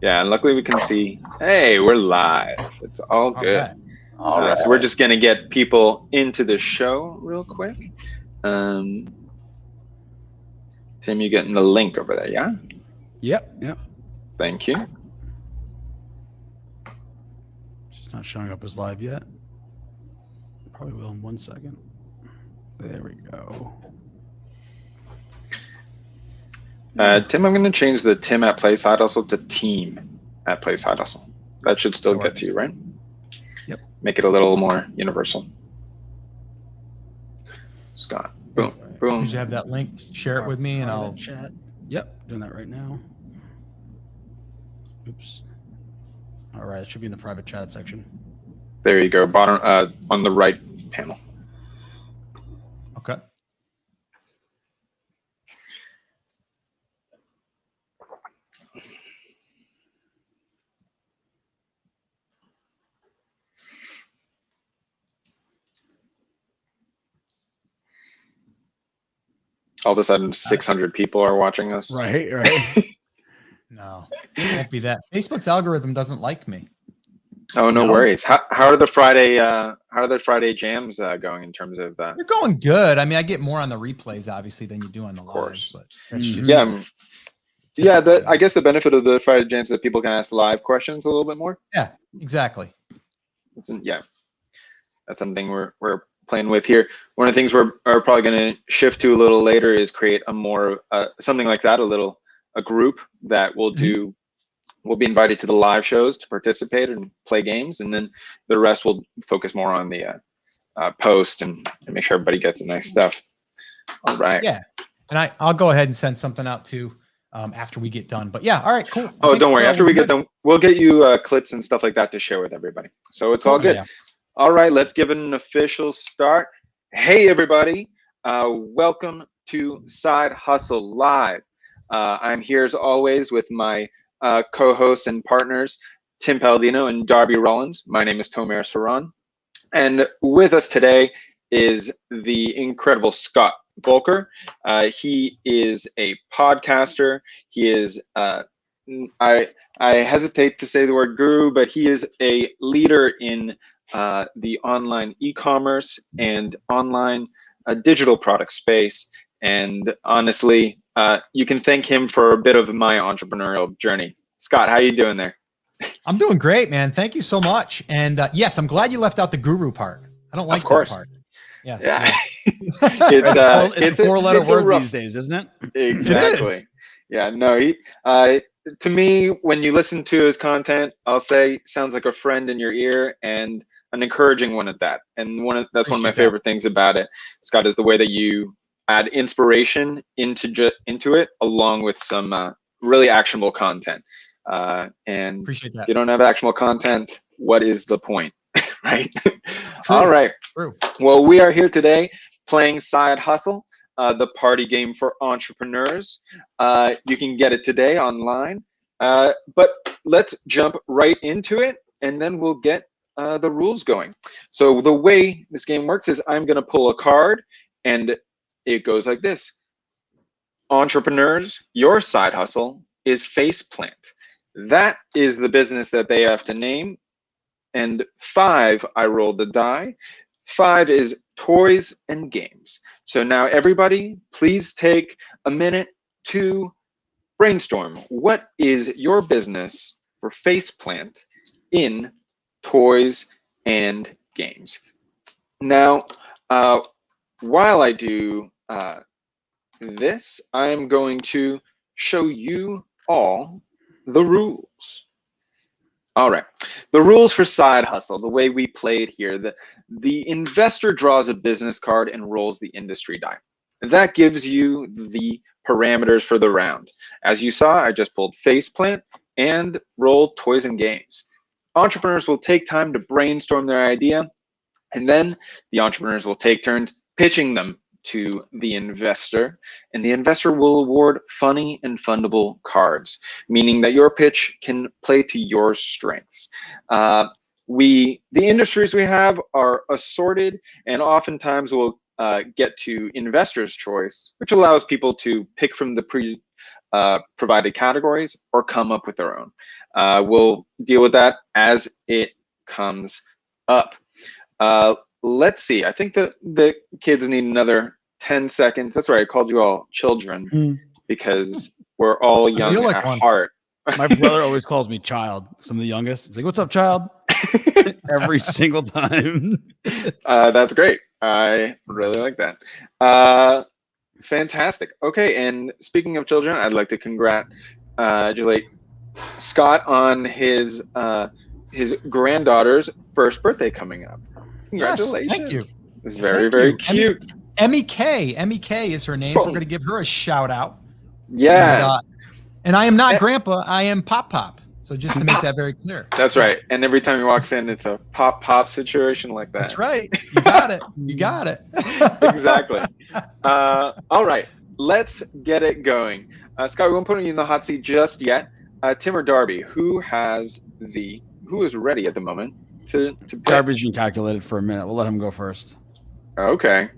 Yeah, and luckily we can see, hey, we're live. It's all good. Right. All right. So we're just going to get people into the show real quick. Tim, you getting the link over there, yeah? Yep. Thank you. It's not showing up as live yet. Probably will in 1 second. There we go. Tim, I'm going to change the Tim at Play SideHustle to Team at Play SideHustle. That should still get to you, right? Yep. Make it a little more universal. Scott, boom, boom. You should have that link. Share it with me, and I'll chat. Yep, doing that right now. Oops. All right, it should be in the private chat section. There you go, bottom on the right panel. Okay. All of a sudden, 600 people are watching us. Right. No, it won't be that. Facebook's algorithm doesn't like me. Oh, no worries. How are the Friday jams going in terms of? They're going good. I mean, I get more on the replays obviously than you do on the course. live, but that's just yeah. I guess the benefit of the Friday jams is that people can ask live questions a little bit more. Yeah, exactly. Yeah, that's something we're playing with here. One of the things we're probably going to shift to a little later is create a more something like that, a group that will do. We'll be invited to the live shows to participate and play games, and then the rest will focus more on the post and make sure everybody gets the nice stuff. All right. Yeah, and I'll go ahead and send something out too after we get done. But yeah, all right, cool. Oh, don't worry. After we get done, we'll get you clips and stuff like that to share with everybody. So it's all good. Yeah. All right, let's give it an official start. Hey, everybody. Welcome to Side Hustle Live. I'm here as always with my co-hosts and partners, Tim Palladino and Darby Rollins. My name is Tomer Saran. And with us today is the incredible Scott Voelker. He is a podcaster. He is, I hesitate to say the word guru, but he is a leader in the online e-commerce and online digital product space. And honestly, you can thank him for a bit of my entrepreneurial journey. Scott, how you doing there? I'm doing great, man. Thank you so much. And yes, I'm glad you left out the guru part. I don't like that part. Yes. Yeah. It's a four-letter word these days, isn't it? Exactly. Yeah. No. To me, when you listen to his content, I'll say sounds like a friend in your ear and an encouraging one at that. And that's one of my favorite things about it, Scott, is the way that you add inspiration into it, along with some really actionable content. And appreciate that. If you don't have actionable content, what is the point, right? True. All right. True. Well, we are here today playing Side Hustle, the party game for entrepreneurs. You can get it today online. But let's jump right into it, and then we'll get the rules going. So the way this game works is I'm going to pull a card, and it goes like this. Entrepreneurs, your side hustle is Faceplant. That is the business that they have to name. And 5, I rolled the die. 5 is toys and games. So now everybody, please take a minute to brainstorm. What is your business for Faceplant in toys and games? Now, while I do this, I'm going to show you all the rules. All right, the rules for Side Hustle, the way we play it here, the investor draws a business card and rolls the industry die. That gives you the parameters for the round. As you saw, I just pulled Faceplant and rolled toys and games. Entrepreneurs will take time to brainstorm their idea, and then the entrepreneurs will take turns pitching them to the investor, and the investor will award funny and fundable cards, meaning that your pitch can play to your strengths. The industries we have are assorted, and oftentimes we'll get to investor's choice, which allows people to pick from the provided categories or come up with their own. We'll deal with that as it comes up. Let's see. I think the kids need another 10 seconds. That's right. I called you all children because we're all young like at one. heart. My brother always calls me child. I'm the youngest. He's like, "What's up, child?" Every single time. That's great. I really like that. Fantastic. Okay, and speaking of children, I'd like to congratulate Scott on his granddaughter's first birthday coming up. Congratulations. Yes, thank you. It's very cute. Emmy K is her name. So we're going to give her a shout out. Yeah. And I am not Grandpa. I am Pop. So just to make that very clear. That's right. And every time he walks in, it's a pop situation like that. That's right. You got it. You got it. Exactly. All right. Let's get it going. Scott, we won't put you in the hot seat just yet. Tim or Darby, who is ready at the moment to pick? Darby's been calculated for a minute. We'll let him go first. Okay.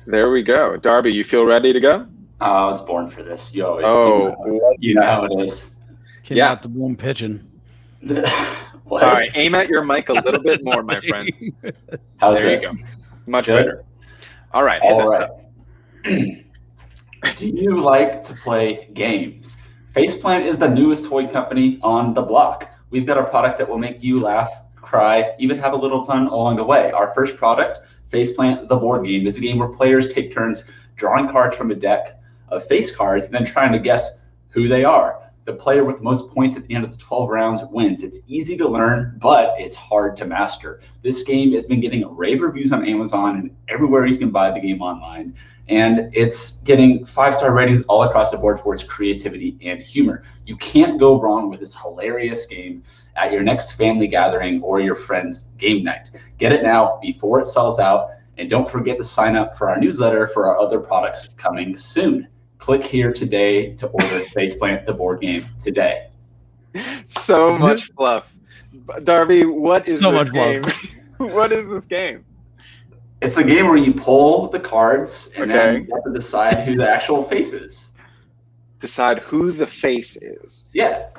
There we go. Darby, you feel ready to go? I was born for this. Yo. You know how it is. Came out the womb pitching. What? All right. Aim at your mic a little bit more, my friend. How's there this? you go. Much Good? better. All right. All right. Do you like to play games? Faceplant is the newest toy company on the block. We've got a product that will make you laugh, cry, even have a little fun along the way. Our first product, Faceplant, the board game, is a game where players take turns drawing cards from a deck of face cards and then trying to guess who they are. The player with the most points at the end of the 12 rounds wins. It's easy to learn, but it's hard to master. This game has been getting rave reviews on Amazon and everywhere you can buy the game online. And it's getting 5-star ratings all across the board for its creativity and humor. You can't go wrong with this hilarious game at your next family gathering or your friend's game night. Get it now before it sells out. And don't forget to sign up for our newsletter for our other products coming soon. Click here today to order Faceplant, the board game, today. So much fluff. Darby, what is So this much game? What is this game? It's a game where you pull the cards and then Okay. you have to decide who the actual face is. Decide who the face is. Yeah.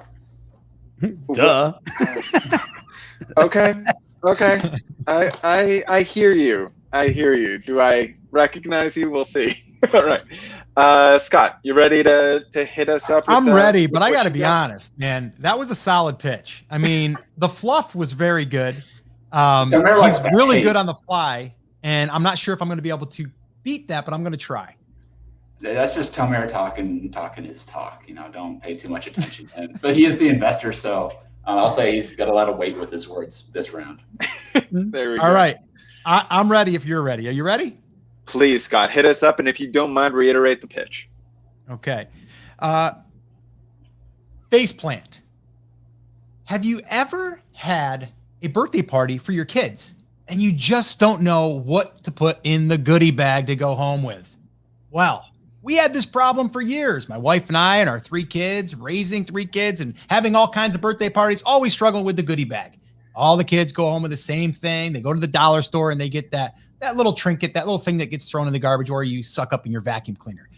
Duh. Okay. I hear you. Do I recognize you? We'll see. All right. Scott, you ready to hit us up? I'm ready, but I got to be honest, man. That was a solid pitch. I mean, the fluff was very good. He's really good on the fly, and I'm not sure if I'm going to be able to beat that, but I'm going to try. That's just Tomer talking his talk. Don't pay too much attention to him. But he is the investor, so I'll say he's got a lot of weight with his words this round. There we go. All right. I'm ready if you're ready. Are you ready? Please, Scott, hit us up, and if you don't mind, reiterate the pitch. Okay. Faceplant. Have you ever had a birthday party for your kids and you just don't know what to put in the goodie bag to go home with? Well, we had this problem for years. My wife and I and our 3 kids, raising 3 kids and having all kinds of birthday parties, always struggling with the goodie bag. All the kids go home with the same thing. They go to the dollar store and they get that little trinket, that little thing that gets thrown in the garbage or you suck up in your vacuum cleaner.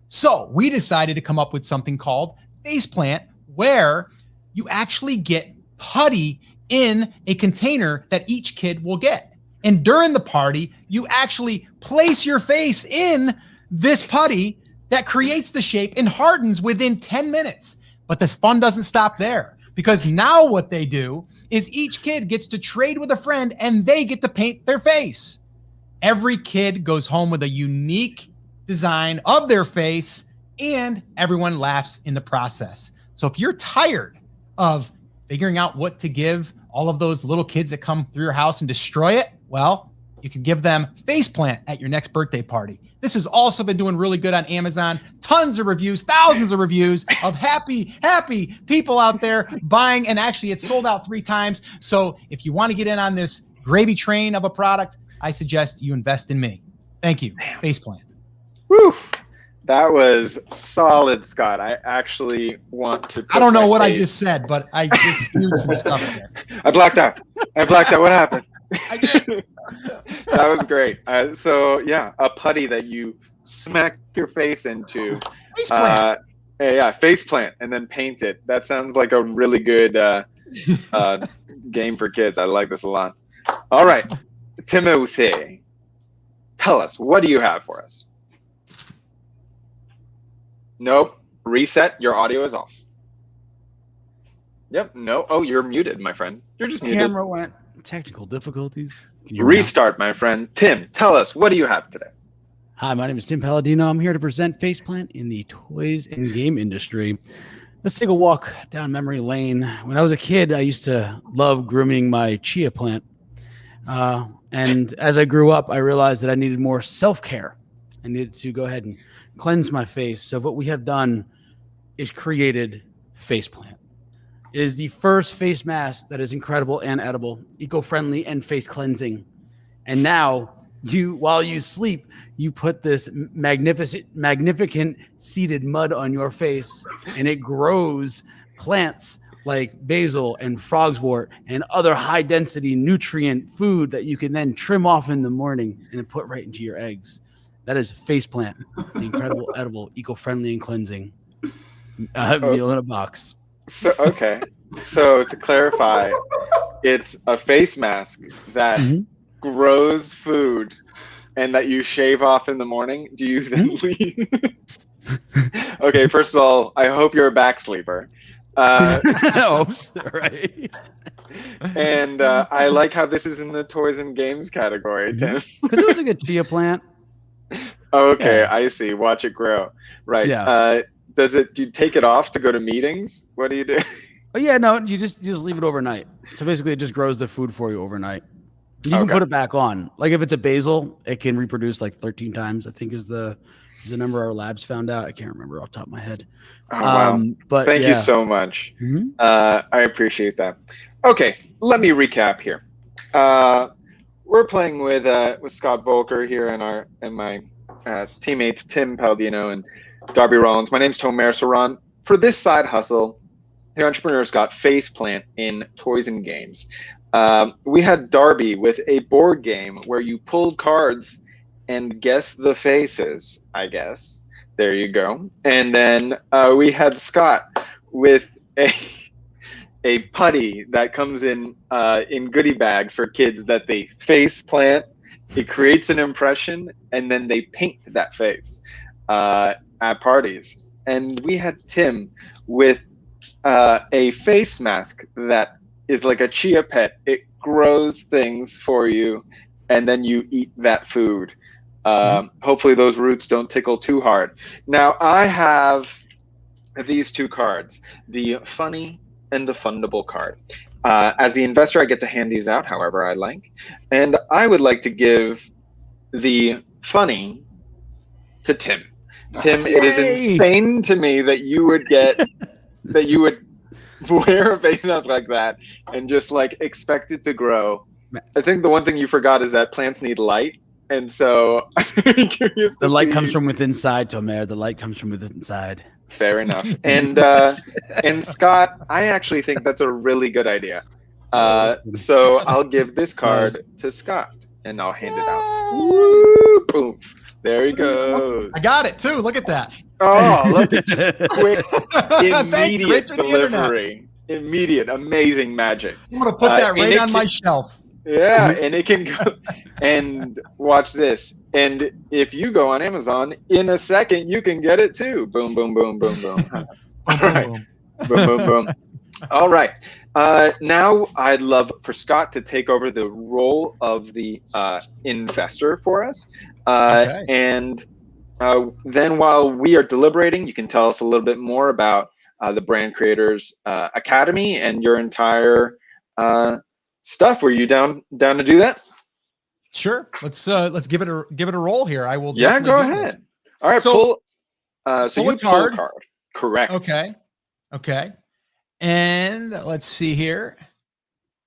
So we decided to come up with something called Faceplant, where you actually get putty in a container that each kid will get. And during the party, you actually place your face in this putty that creates the shape and hardens within 10 minutes. But the fun doesn't stop there, because now what they do is each kid gets to trade with a friend and they get to paint their face. Every kid goes home with a unique design of their face and everyone laughs in the process. So if you're tired of figuring out what to give all of those little kids that come through your house and destroy it, well, you can give them Faceplant at your next birthday party. This has also been doing really good on Amazon. Tons of reviews, thousands of reviews of happy people out there buying. And actually, it's sold out 3 times. So if you want to get in on this gravy train of a product, I suggest you invest in me. Thank you. Faceplant. Woo! That was solid, Scott. I actually want to. I don't know what I just said, but I just spewed some stuff there. I blacked out. What happened? I did. That was great. So yeah, a putty that you smack your face into. Faceplant. Yeah, faceplant and then paint it. That sounds like a really good game for kids. I like this a lot. All right, Timothy, tell us, what do you have for us? Nope. Reset. Your audio is off. Yep. No. Oh, you're muted, my friend. You're just muted. Camera went. Technical difficulties. Can you Restart, my friend. Tim, tell us, what do you have today? Hi, my name is Tim Palladino. I'm here to present Faceplant in the toys and game industry. Let's take a walk down memory lane. When I was a kid, I used to love grooming my chia plant. And as I grew up, I realized that I needed more self-care. I needed to go ahead and cleanse my face. So what we have done is created Faceplant. It is the first face mask that is incredible and edible, eco-friendly and face cleansing. And now, while you sleep, you put this magnificent seeded mud on your face, and it grows plants like basil and frogswort and other high-density nutrient food that you can then trim off in the morning and then put right into your eggs. That is Faceplant, the incredible, edible, eco-friendly, and cleansing meal in a box. So so to clarify, it's a face mask that grows food and that you shave off in the morning. Do you then leave? Okay, first of all, I hope you're a back sleeper. Right. And I like how this is in the toys and games category, Tim. Because it was a good chia plant. Okay, Yeah. I see. Watch it grow. Right. Yeah. Do you take it off to go to meetings? What do you do? Oh yeah, no, you just leave it overnight. So basically, it just grows the food for you overnight. You can put it back on. Like if it's a basil, it can reproduce like 13 times. I think is the number our labs found out. I can't remember off the top of my head. Oh, wow. But Thank you so much. I appreciate that. Okay, let me recap here. We're playing with Scott Voelker here and my teammates Tim Palladino and Darby Rollins. My name's Tomer Saran. For this side hustle, the entrepreneurs got Faceplant in toys and games. We had Darby with a board game where you pulled cards and guess the faces, I guess. There you go. And then we had Scott with a putty that comes in goodie bags for kids that they face plant. It creates an impression, and then they paint that face at parties. And we had Tim with a face mask that is like a chia pet. It grows things for you, and then you eat that food. Hopefully those roots don't tickle too hard. Now, I have these two cards, the funny and the fundable card. As the investor, I get to hand these out however I like. And I would like to give the funny to Tim. Tim, it is insane to me that you would wear a face mask like that and just like expect it to grow. I think the one thing you forgot is that plants need light. And so I'm very curious. The light comes from within inside, Tomer. The light comes from within inside. Fair enough. And Scott, I actually think that's a really good idea. So I'll give this card to Scott and I'll hand it out. Woo, poof. There he goes. I got it too. Look at that. Oh, look at just quick, immediate Right to the delivery. Immediate, amazing magic. I'm gonna put that right on my shelf. Yeah, and it can go. And watch this. And if you go on Amazon, in a second, you can get it too. Boom, boom, boom, boom, boom. All right. Boom, boom, boom. All right. Now I'd love for Scott to take over the role of the investor for us. Okay. And then while we are deliberating, you can tell us a little bit more about the Brand Creators Academy and your entire stuff. Were you down to do that? Sure. Let's give it a roll here. I will. Yeah, go do ahead. this. All right. So so pull you a card. Pull a card. Correct. Okay. And let's see here.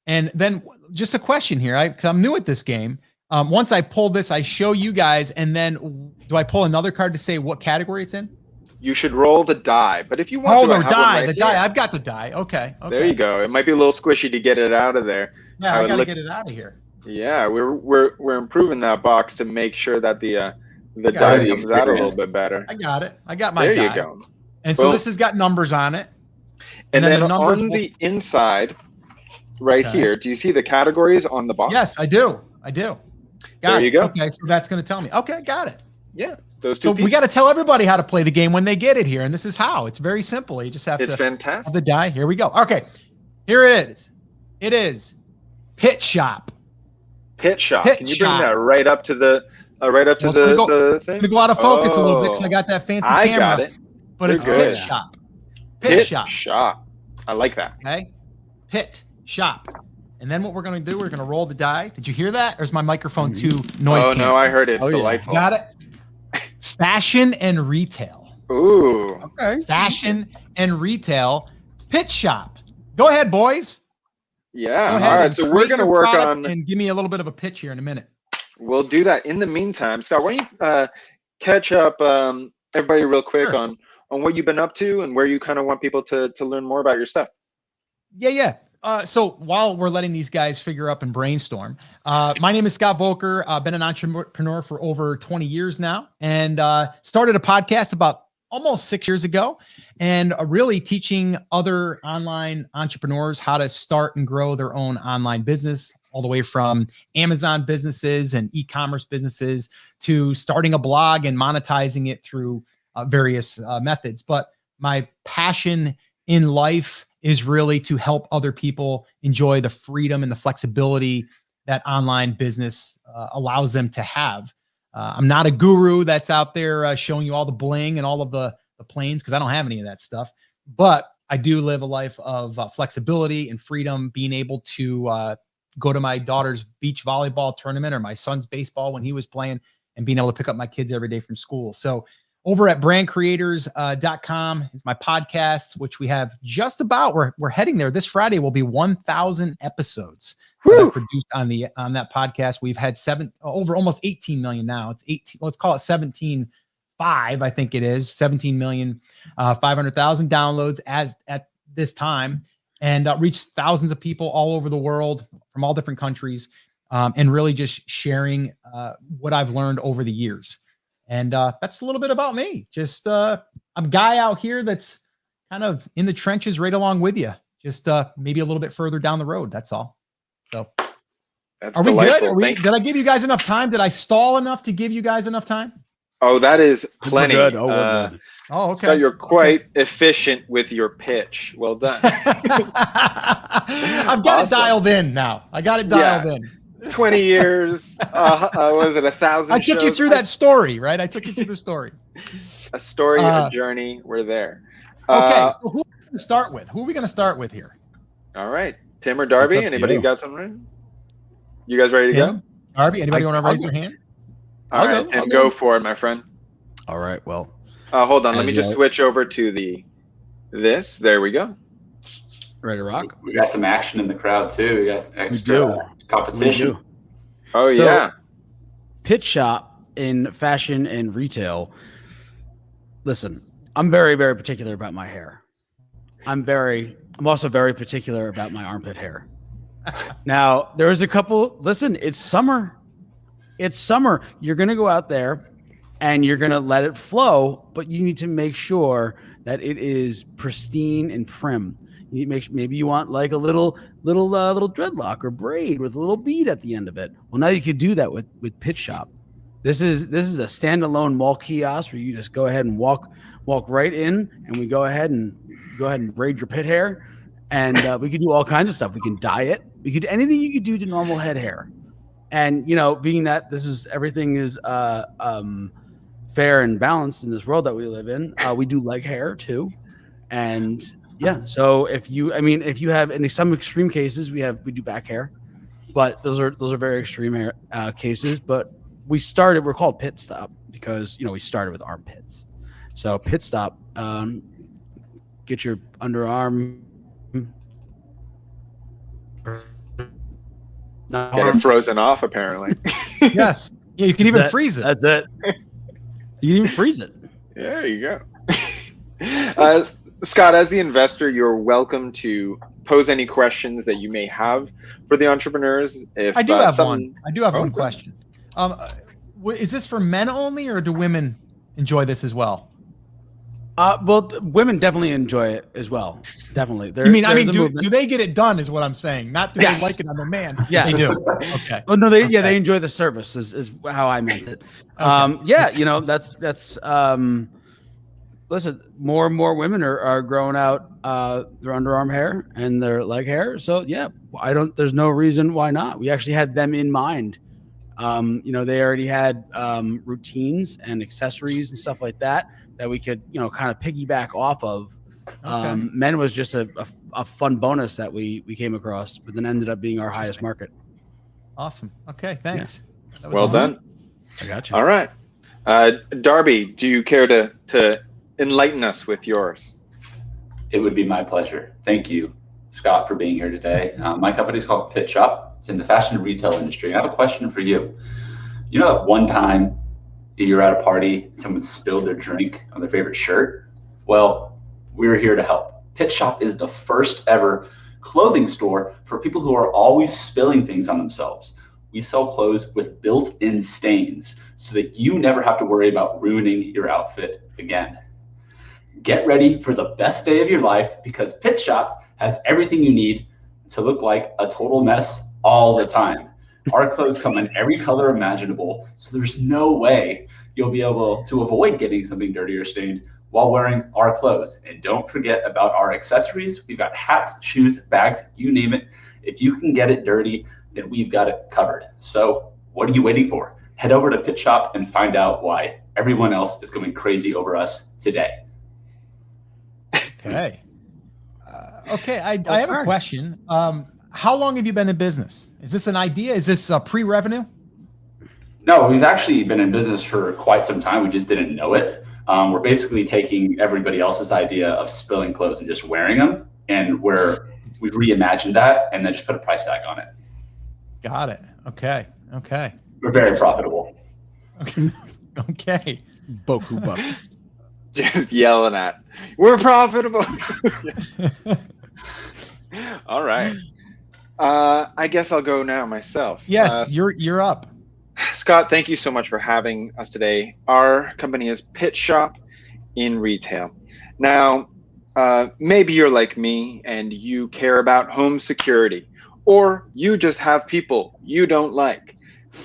And then just a question here. Because I'm new at this game. Once I pull this, I show you guys, and then do I pull another card to say what category it's in? You should roll the die, but if you want the I have one die, right the here. die. I've got the die. Okay. There you go. It might be a little squishy to get it out of there. Yeah, I gotta get it out of here. Yeah, we're improving that box to make sure that the die comes out a little bit better. I got it. I got my there die. You go. And so Boom. this has got numbers on it. And then the numbers on the inside, right Okay. here, do you see the categories on the box? Yes, I do. Got There you it. go. Okay, so that's going to tell me. Okay, got it. Yeah, those two So pieces. we got to tell everybody how to play the game when they get it here, and this is how. It's very simple. You just have It's to fantastic. have the die. Here we go. Okay, here it is. It is Pit Shop. Pit shop. Pit Can you bring shop. that right up to the Well, it's gonna the I'm thing? gonna go out of focus a little bit because I got that fancy I camera. got it. But We're it's good. Pit Shop. Pit Shop. I like that. Okay. Pit Shop. And then what we're going to do, we're going to roll the die. Did you hear that? Or is my microphone too noise Oh no, I heard it. It's Oh, yeah. delightful. Got it? Fashion and retail. Ooh. Okay. Fashion and retail. Pit Shop. Go ahead, boys. Yeah. Go All ahead right. and So we're create going to your work product on. and give me a little bit of a pitch here in a minute. We'll do that. In the meantime, Scott, why don't you catch up everybody real quick Sure. on what you've been up to and where you kind of want people to learn more about your stuff. Yeah. So while we're letting these guys figure up and brainstorm, my name is Scott Voelker. I've been an entrepreneur for over 20 years now, and started a podcast about almost 6 years ago, and really teaching other online entrepreneurs how to start and grow their own online business, all the way from Amazon businesses and e-commerce businesses to starting a blog and monetizing it through various methods. But my passion in life is really to help other people enjoy the freedom and the flexibility that online business allows them to have. I'm not a guru that's out there showing you all the bling and all of the planes, because I don't have any of that stuff. But I do live a life of flexibility and freedom, being able to go to my daughter's beach volleyball tournament or my son's baseball when he was playing, and being able to pick up my kids every day from school. So over at brandcreators.com is my podcast, which we have just about, we're heading there. This Friday will be 1,000 episodes that I produced on that podcast. We've had over almost 18 million now. It's 18, let's call it 17.5, I think it is 17,500,000 downloads as at this time, and reached thousands of people all over the world from all different countries, and really just sharing what I've learned over the years. And that's a little bit about me. Just I'm a guy out here that's kind of in the trenches right along with you, just maybe a little bit further down the road. That's all. So That's are we delightful. good? Did I give you guys enough time? Did I stall enough to give you guys enough time? Oh, that is plenty. We're good. Oh, we're good. Oh, okay. Scott, you're quite efficient with your pitch. Well done. I've got it dialed in now. I got it dialed in. 20 years. Was it 1,000? I took you through that story, right? I took you through the story. A story, a journey. We're there. Okay, so who are we going to start with? Who are we going to start with here? All right, Tim or Darby. It's up to Anybody you. got something? You guys ready to go? Tim? Darby, anybody want to I'll raise go. their hand? All right, Tim, go for it, my friend. All right. Well, Hold on. Let As me you just know- switch over to this. There we go. ready to rock? We got some action in the crowd too. We got some do. extra competition. We do. Oh, So- yeah. Pit Shop in fashion and retail. Listen, I'm very, very particular about my hair. I'm also very particular about my armpit hair. Now, there's a couple, listen, it's summer. It's summer. You're going to go out there and you're going to let it flow, but you need to make sure that it is pristine and prim. You need to maybe you want like a little dreadlock or braid with a little bead at the end of it. Well, now you could do that with Pit Shop. This is a standalone mall kiosk where you just go ahead and walk right in, and we go ahead and braid your pit hair, and we could do all kinds of stuff. We can dye it. We could anything you could do to normal head hair, and being that everything is fair and balanced in this world that we live in, we do leg hair too, and yeah. So if you have in some extreme cases, we do back hair, but those are very extreme hair cases. But we're called Pit Stop because we started with armpits. So Pit Stop, get your underarm. Get it frozen off, apparently. Yes. Yeah, you can even freeze it. That's it. You can even freeze it. There you go. Scott, as the investor, you're welcome to pose any questions that you may have for the entrepreneurs. If I do have one. I do have one Okay. question. Is this for men only, or do women enjoy this as well? Well, women definitely enjoy it as well. Definitely. Do they get it done? Is what I'm saying. Not do Yes. they like it on their man? Yeah, They do. Okay. Oh no, they enjoy the service. Is how I meant it. Okay. That's. Listen, more and more women are growing out their underarm hair and their leg hair. So yeah, there's no reason why not. We actually had them in mind. They already had routines and accessories and stuff like that we could, kind of piggyback off of. Okay. Men was just a fun bonus that we came across, but then ended up being our highest market. Awesome. Okay. Thanks. Yeah. Well done. I got you. All right. Darby, do you care to enlighten us with yours? It would be my pleasure. Thank you, Scott, for being here today. My company is called Pit Shop. It's in the fashion and retail industry. I have a question for you. You know that one time you're at a party and someone spilled their drink on their favorite shirt? Well, we're here to help. Pit Shop is the first ever clothing store for people who are always spilling things on themselves. We sell clothes with built-in stains so that you never have to worry about ruining your outfit again. Get ready for the best day of your life because Pit Shop has everything you need to look like a total mess all the time. Our clothes come in every color imaginable, so there's no way you'll be able to avoid getting something dirty or stained while wearing our clothes. And don't forget about our accessories. We've got hats, shoes, bags, you name it. If you can get it dirty, then we've got it covered. So what are you waiting for? Head over to Pit Shop and find out why everyone else is going crazy over us today. Okay. I have a question. How long have you been in business? Is this an idea? Is this pre-revenue? No, we've actually been in business for quite some time. We just didn't know it. We're basically taking everybody else's idea of spilling clothes and just wearing them, and we've reimagined that and then just put a price tag on it. Got it. Okay. We're very profitable. Okay. Boku bucks. Just yelling at, we're profitable. All right. I guess I'll go now myself. Yes, you're up. Scott, thank you so much for having us today. Our company is Pit Shop in retail. Now, maybe you're like me and you care about home security, or you just have people you don't like,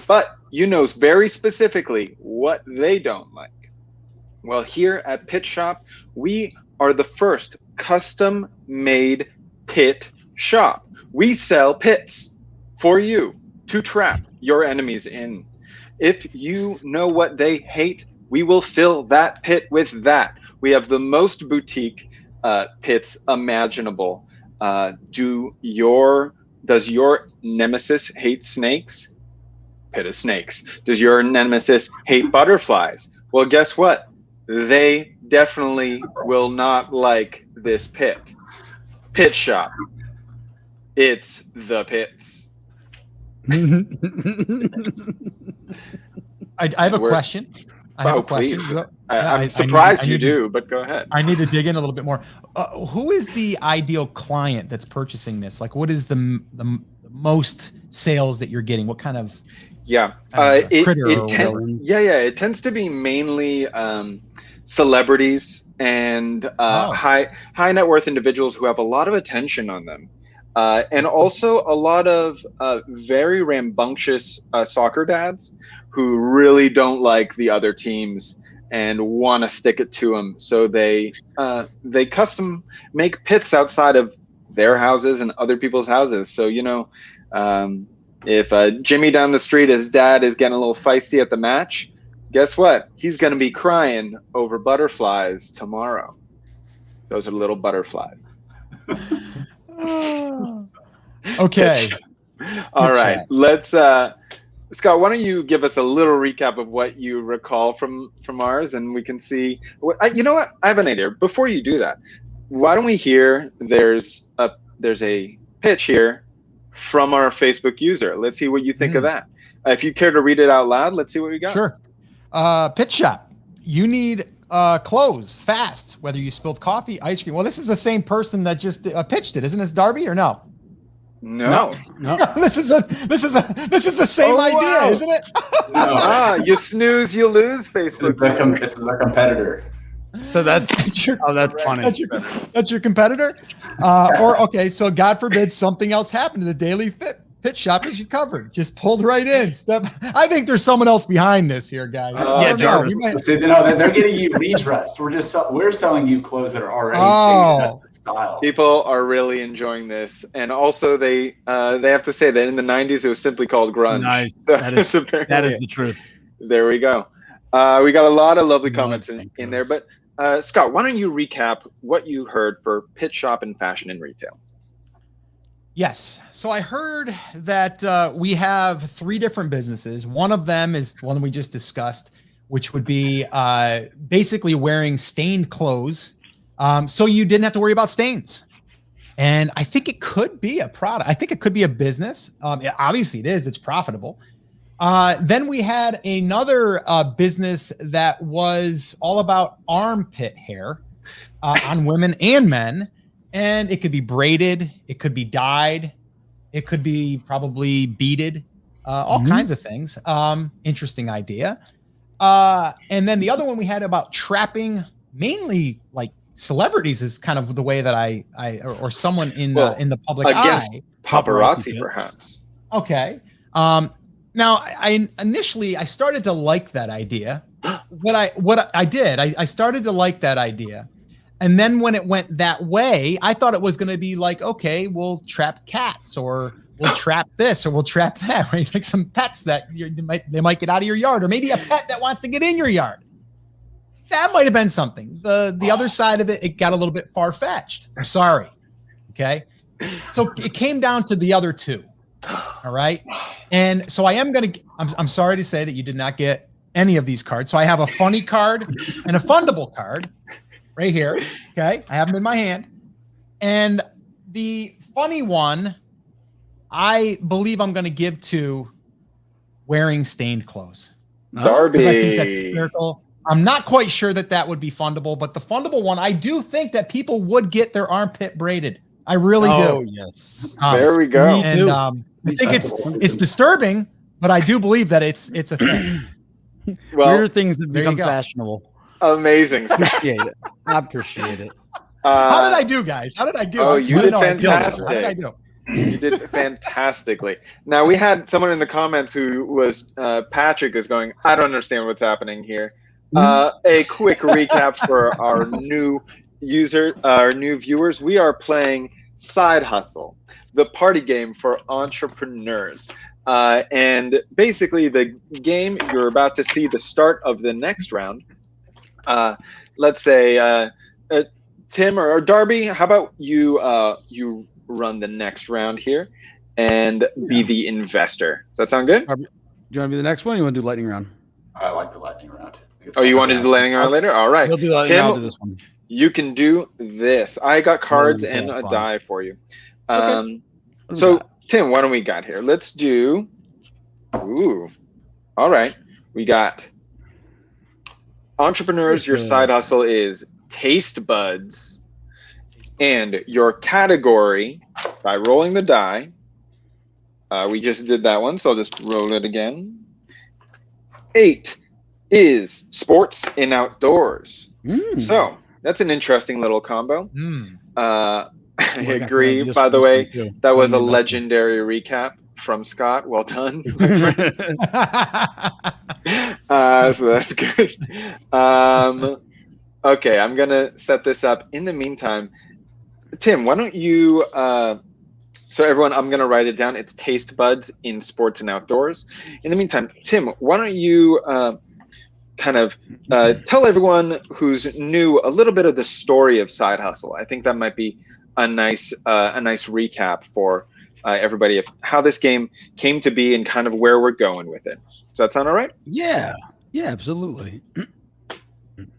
but you know very specifically what they don't like. Well, here at Pit Shop, we are the first custom-made pit shop. We sell pits for you to trap your enemies in. If you know what they hate, we will fill that pit with that. We have the most boutique pits imaginable. Does your nemesis hate snakes? Pit of snakes. Does your nemesis hate butterflies? Well, guess what? They definitely will not like this pit. Pit Shop. It's the pits. I have a question. Please. I'm surprised you do, but go ahead. I need to dig in a little bit more. Who is the ideal client that's purchasing this? Like, what is the most sales that you're getting? What kind of it tends to be mainly celebrities and high net worth individuals who have a lot of attention on them. And also a lot of very rambunctious soccer dads who really don't like the other teams and want to stick it to them. So they custom make pits outside of their houses and other people's houses. So, if Jimmy down the street, his dad is getting a little feisty at the match, guess what? He's going to be crying over butterflies tomorrow. Those are little butterflies. Okay. All right. Let's Scott, why don't you give us a little recap of what you recall from ours, and we can see you know what? I have an idea. Before you do that, why don't we hear there's a pitch here from our Facebook user. Let's see what you think of that. If you care to read it out loud, let's see what we got. Sure. Pit Shop. You need clothes fast, whether you spilled coffee, ice cream. Well, this is the same person that just pitched it, isn't this Darby or no? No. This is the same idea, isn't it? You snooze, you lose, Facebook. This is our competitor. So that's funny. That's your competitor. Or okay, so God forbid something else happened to the Daily Pit Shop as you covered. Just pulled right in. I think there's someone else behind this here, guys. Jarvis. They're getting you redressed. We're selling you clothes that are already that's the style. People are really enjoying this, and also they have to say that in the '90s it was simply called grunge. Nice. So that is the truth. There we go. We got a lot of lovely comments in there, but Scott, why don't you recap what you heard for Pit Shop and Fashion and Retail? Yes. So I heard that we have 3 different businesses. One of them is one we just discussed, which would be basically wearing stained clothes. So you didn't have to worry about stains. And I think it could be a product. I think it could be a business. Obviously it is. It's profitable. Then we had another business that was all about armpit hair on women and men. And it could be braided, it could be dyed, it could be probably beaded, all kinds of things. Interesting idea. And then the other one we had about trapping, mainly like celebrities, is kind of the way that I or someone in the public eye. Paparazzi perhaps. Okay. Now I initially started to like that idea. What I did, I started to like that idea. And then when it went that way, I thought it was going to be like, okay, we'll trap cats, or we'll trap this, or we'll trap that, right? Like some pets that they might get out of your yard, or maybe a pet that wants to get in your yard. That might have been something. The other side of it got a little bit far-fetched. I'm sorry. Okay. So it came down to the other 2. All right. And so I'm sorry to say that you did not get any of these cards. So I have a funny card and a fundable card right here. Okay. I have them in my hand. And the funny one, I believe I'm going to give to wearing stained clothes. Darby. I think that's hysterical. I'm not quite sure that would be fundable, but the fundable one, I do think that people would get their armpit braided. I really do. Oh, yes. There we go. And I think it's disturbing, but I do believe that it's a thing. Well, weird things have become fashionable. Amazing. I appreciate it. How did I do, guys? How did I do? Oh, you did fantastic. How did I do? You did fantastically. Now, we had someone in the comments who was Patrick is going, I don't understand what's happening here. A quick recap for our new viewers. We are playing Side Hustle, the party game for entrepreneurs. And basically the game, you're about to see the start of the next round. Let's say, Tim or Darby, how about you run the next round here and be the investor? Does that sound good? Do you want to be the next one, or you want to do lightning round? I like the lightning round. Oh, you want to do the lightning round later? All right. We'll do lightning round to this one. You can do this. I got cards and a die for you. Okay. So, Tim, what do we got here? Let's do. Ooh. All right. We got entrepreneurs. Your side hustle is taste buds, and your category by rolling the die. We just did that one, so I'll just roll it again. 8 is sports and outdoors. So that's an interesting little combo. I agree. By the way, that was a legendary recap from Scott. Well done. So that's good. Okay, I'm gonna set this up. In the meantime, Tim, why don't you? So everyone, I'm gonna write it down. It's taste buds in sports and outdoors. In the meantime, Tim, why don't you kind of tell everyone who's new a little bit of the story of Side Hustle? I think that might be a nice recap for everybody of how this game came to be and kind of where we're going with it. Does that sound all right? Yeah, absolutely.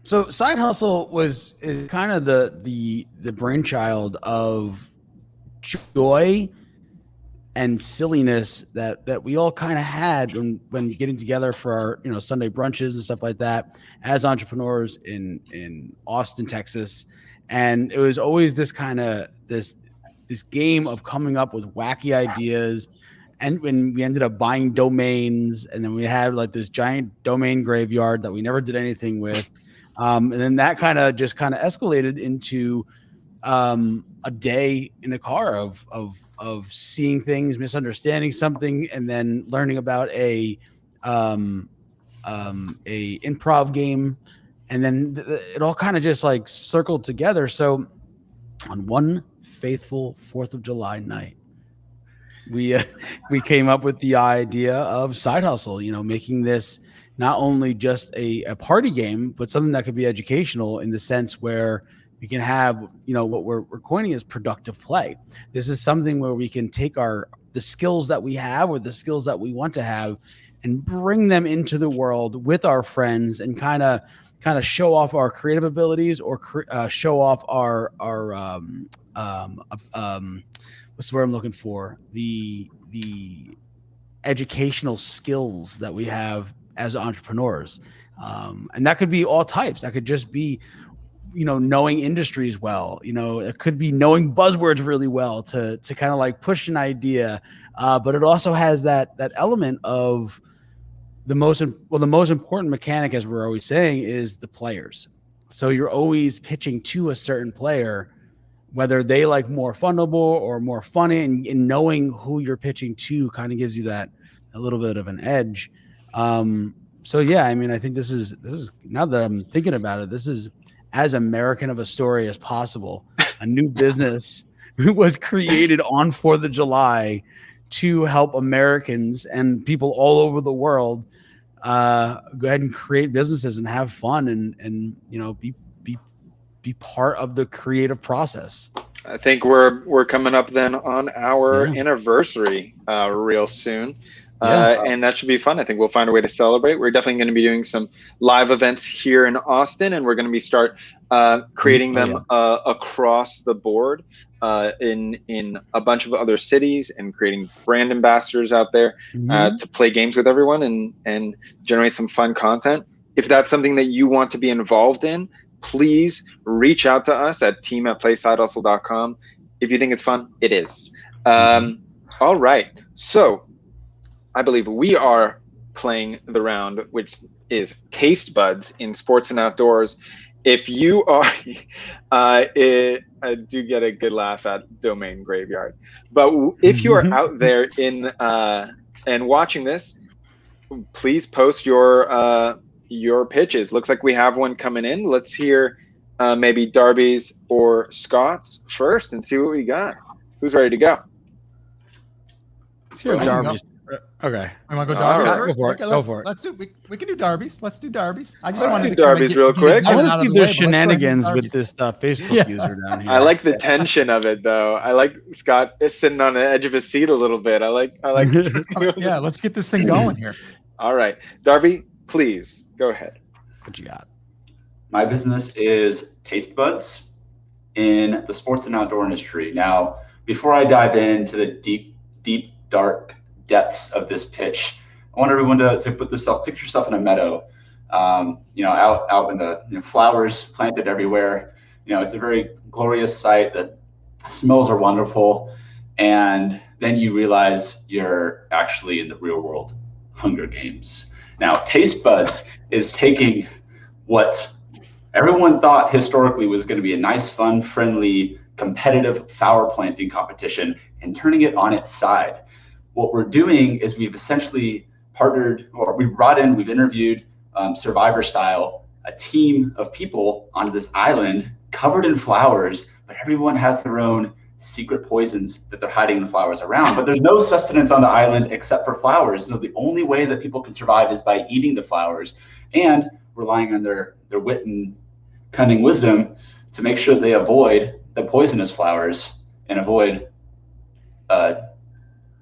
So Side Hustle is kind of the brainchild of joy and silliness that we all kind of had when getting together for our Sunday brunches and stuff like that as entrepreneurs in Austin, Texas. And it was always this kind of this game of coming up with wacky ideas. And when we ended up buying domains, and then we had like this giant domain graveyard that we never did anything with. And then that kind of escalated into a day in the car of seeing things, misunderstanding something, and then learning about a improv game, and then it all kind of just like circled together. So on one faithful 4th of July night, we came up with the idea of Side Hustle, making this not only just a party game, but something that could be educational in the sense where we can have, what we're coining as productive play. This is something where we can take the skills that we have or the skills that we want to have and bring them into the world with our friends and kind of show off our creative abilities or show off our what's the word I'm looking for? The educational skills that we have as entrepreneurs. And that could be all types. That could just be, knowing industries well. It could be knowing buzzwords really well to kind of like push an idea. But it also has that element of the most important mechanic, as we're always saying, is the players. So you're always pitching to a certain player, whether they like more fundable or more funny, and knowing who you're pitching to kind of gives you a little bit of an edge. So yeah, I mean, I think this is now that I'm thinking about it, this is as American of a story as possible. A new business was created on 4th of July to help Americans and people all over the world go ahead and create businesses and have fun and be part of the creative process. I think we're coming up then on our anniversary real soon. And that should be fun. I think we'll find a way to celebrate. We're definitely going to be doing some live events here in Austin, and we're going to be start creating them across the board in a bunch of other cities, and creating brand ambassadors out there to play games with everyone and generate some fun content. If that's something that you want to be involved in, please reach out to us at team@playsidehustle.com. If you think it's fun, it is. All right. So I believe we are playing the round, which is Taste Buds in Sports and Outdoors. If you are, I do get a good laugh at Domain Graveyard. But if you are out there in and watching this, please post your pitches. Looks like we have one coming in. Let's hear maybe Darby's or Scott's first and see what we got. Who's ready to go? Let's hear Darby's. Okay. I want to go Darby's first. Go for it. Let's do. We can do Darby's. Let's do Darby's. I just Let's wanted do to Darby's real quick. I want to see their way, shenanigans with this Facebook user down here. I like the tension of it, though. I like Scott is sitting on the edge of his seat a little bit. I like. Yeah, let's get this thing going here. All right, Darby, please go ahead. What you got? My business is Taste Buds in the sports and outdoor industry. Now, before I dive into the deep, dark depths of this pitch, I want everyone to picture yourself in a meadow, out in the flowers planted everywhere. It's a very glorious sight. The smells are wonderful. And then you realize you're actually in the real world, Hunger Games. Now, Taste Buds is taking what everyone thought historically was going to be a nice, fun, friendly, competitive flower planting competition and turning it on its side. What we're doing is we've essentially we've interviewed Survivor style, a team of people onto this island covered in flowers, but everyone has their own secret poisons that they're hiding the flowers around. But there's no sustenance on the island except for flowers. So the only way that people can survive is by eating the flowers and relying on their wit and cunning wisdom to make sure they avoid the poisonous flowers and avoid